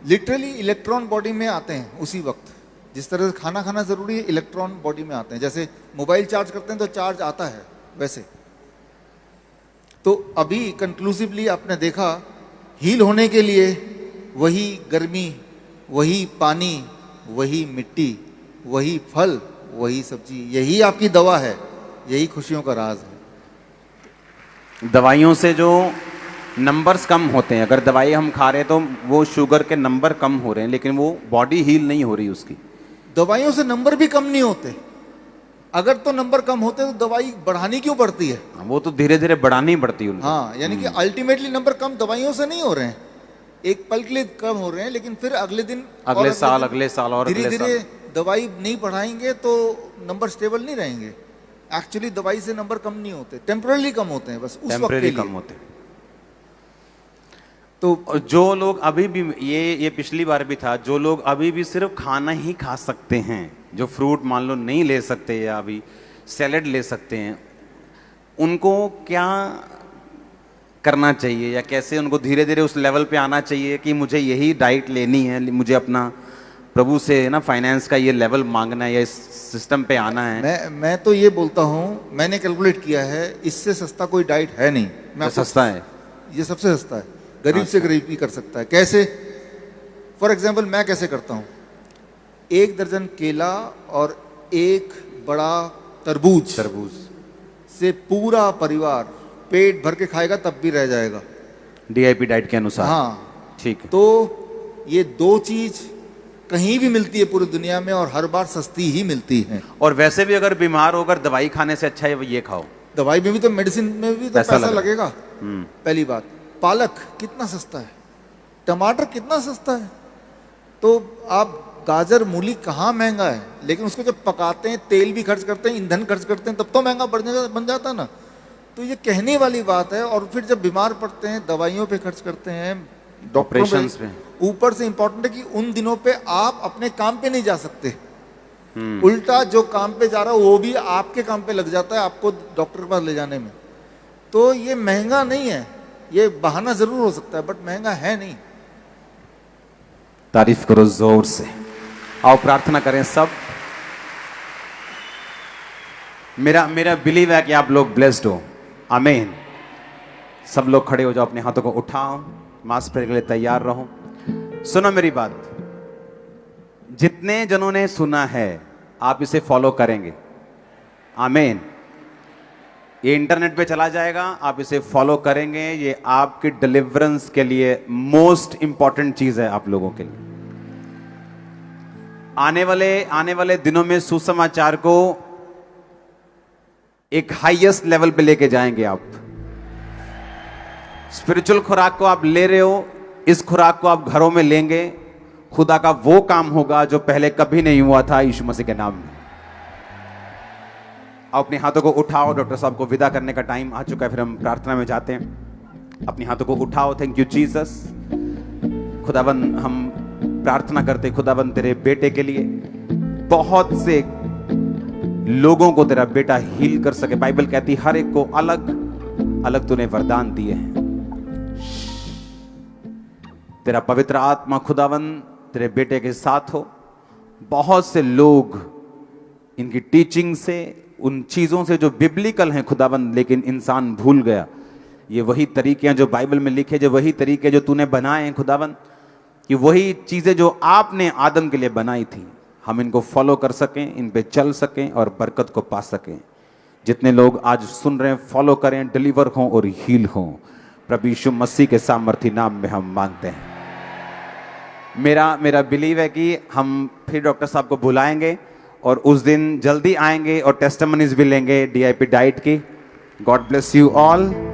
लिटरली इलेक्ट्रॉन बॉडी में आते हैं उसी वक्त। जिस तरह से खाना खाना जरूरी है, इलेक्ट्रॉन बॉडी में आते हैं। जैसे मोबाइल चार्ज करते हैं तो चार्ज आता है, वैसे। तो अभी कंक्लूसिवली आपने देखा, हील होने के लिए वही गर्मी, वही पानी, वही मिट्टी, वही फल, वही सब्जी, यही आपकी दवा है, यही खुशियों का राज है। दवाइयों से जो नंबर्स कम होते हैं, अगर दवाई हम खा रहे हैं तो वो शुगर के नंबर कम हो रहे हैं, लेकिन वो बॉडी हील नहीं हो रही उसकी। दवाइयों से नंबर भी कम नहीं होते। अगर तो नंबर कम होते तो दवाई बढ़ानी क्यों पड़ती है? वो तो धीरे धीरे बढ़ानी पड़ती है उनको। हाँ, यानी कि अल्टीमेटली नंबर कम दवाइयों से नहीं हो रहे हैं, एक पल के लिए कम हो रहे हैं, लेकिन फिर अगले दिन, अगले साल, अगले साल और धीरे अगले धीरे साल। दवाई नहीं बढ़ाएंगे तो नंबर स्टेबल नहीं रहेंगे। एक्चुअली दवाई से नंबर कम नहीं होते, टेम्पररी कम होते हैं, बस उस वक्त के टेम्परेरी लिए। कम होते हैं। तो और जो लोग अभी भी, ये पिछली बार भी था, जो लोग अभी भी सिर्फ खाना ही खा सकते हैं, जो फ्रूट मान लो नहीं ले सकते या अभी सैलेड ले सकते हैं, उनको क्या करना चाहिए, या कैसे उनको धीरे धीरे उस लेवल पे आना चाहिए कि मुझे यही डाइट लेनी है, मुझे अपना प्रभु से ना फाइनेंस का ये लेवल मांगना है या इस सिस्टम पे आना है? मैं तो ये बोलता हूँ, मैंने कैलकुलेट किया है, इससे सस्ता कोई डाइट है नहीं। मैं आपको- सस्ता है, ये सबसे सस्ता है, गरीब से गरीब भी कर सकता है। कैसे? फॉर एग्जाम्पल मैं कैसे करता हूँ, 1 दर्जन केला और 1 बड़ा तरबूज से पूरा परिवार पेट भर के खाएगा, तब भी रह जाएगा। DIP डाइट के अनुसार। हाँ, ठीक है। तो ये 2 चीज कहीं भी मिलती है पूरी दुनिया में, और हर बार सस्ती ही मिलती है। और वैसे भी अगर बीमार होकर दवाई खाने से अच्छा है ये खाओ। दवाई में भी तो, मेडिसिन में भी तो पैसा पैसा लग लगेगा। हम्म। पहली बात, पालक कितना सस्ता है, टमाटर कितना सस्ता है। तो आप गाजर मूली कहाँ महंगा है, लेकिन उसको जब पकाते हैं, तेल भी खर्च करते हैं, ईंधन खर्च करते हैं, तब तो महंगा बन जाता है ना। तो ये कहने वाली बात है। और फिर जब बीमार पड़ते हैं, दवाइयों पे खर्च करते हैं, डॉक्टरों Operations पे। ऊपर से इंपॉर्टेंट है कि उन दिनों पे आप अपने काम पे नहीं जा सकते। उल्टा जो काम पे जा रहा है वो भी आपके काम पे लग जाता है, आपको डॉक्टर के पास ले जाने में। तो ये महंगा नहीं है, ये बहाना जरूर हो सकता है, बट महंगा है नहीं। तारीफ करो जोर से। आओ प्रार्थना करें सब। मेरा बिलीव है कि आप लोग ब्लेस्ड हो। आमीन। सब लोग खड़े हो जाओ, अपने हाथों को उठाओ, मास प्रेयर के लिए तैयार रहो। सुनो मेरी बात, जितने जनों ने सुना है आप इसे फॉलो करेंगे। आमीन। ये इंटरनेट पे चला जाएगा, आप इसे फॉलो करेंगे। ये आपकी डिलीवरेंस के लिए मोस्ट इंपॉर्टेंट चीज है आप लोगों के लिए। आने वाले दिनों में सुसमाचार को एक हाईएस्ट लेवल पे लेके जाएंगे आप। स्पिरिचुअल खुराक को आप ले रहे हो, इस खुराक को आप घरों में लेंगे, खुदा का वो काम होगा जो पहले कभी नहीं हुआ था यीशु मसीह के नाम में। आप अपने हाथों को उठाओ, डॉक्टर साहब को विदा करने का टाइम आ चुका है, फिर हम प्रार्थना में जाते हैं। अपने हाथों को उठाओ। Thank you Jesus. खुदाबंद हम प्रार्थना करते खुदाबंद तेरे बेटे के लिए, बहुत से लोगों को तेरा बेटा हील कर सके। बाइबल कहती हर एक को अलग अलग तूने वरदान दिए हैं। तेरा पवित्र आत्मा खुदाबंद तेरे बेटे के साथ हो। बहुत से लोग इनकी टीचिंग से, उन चीजों से जो बिब्लिकल हैं खुदाबंद, लेकिन इंसान भूल गया। ये वही तरीके हैं जो बाइबल में लिखे, जो वही तरीके जो तूने बनाए हैं खुदाबंद, कि वही चीजें जो आपने आदम के लिए बनाई थी, हम इनको फॉलो कर सकें, इन पे चल सकें और बरकत को पा सकें। जितने लोग आज सुन रहे हैं फॉलो करें, डिलीवर हों और हील हों। प्रभु यीशु मसीह के सामर्थी नाम में हम मांगते हैं। मेरा बिलीव है कि हम फिर डॉक्टर साहब को बुलाएंगे और उस दिन जल्दी आएंगे और टेस्टिमनीज भी लेंगे DIP डाइट की। God bless you all.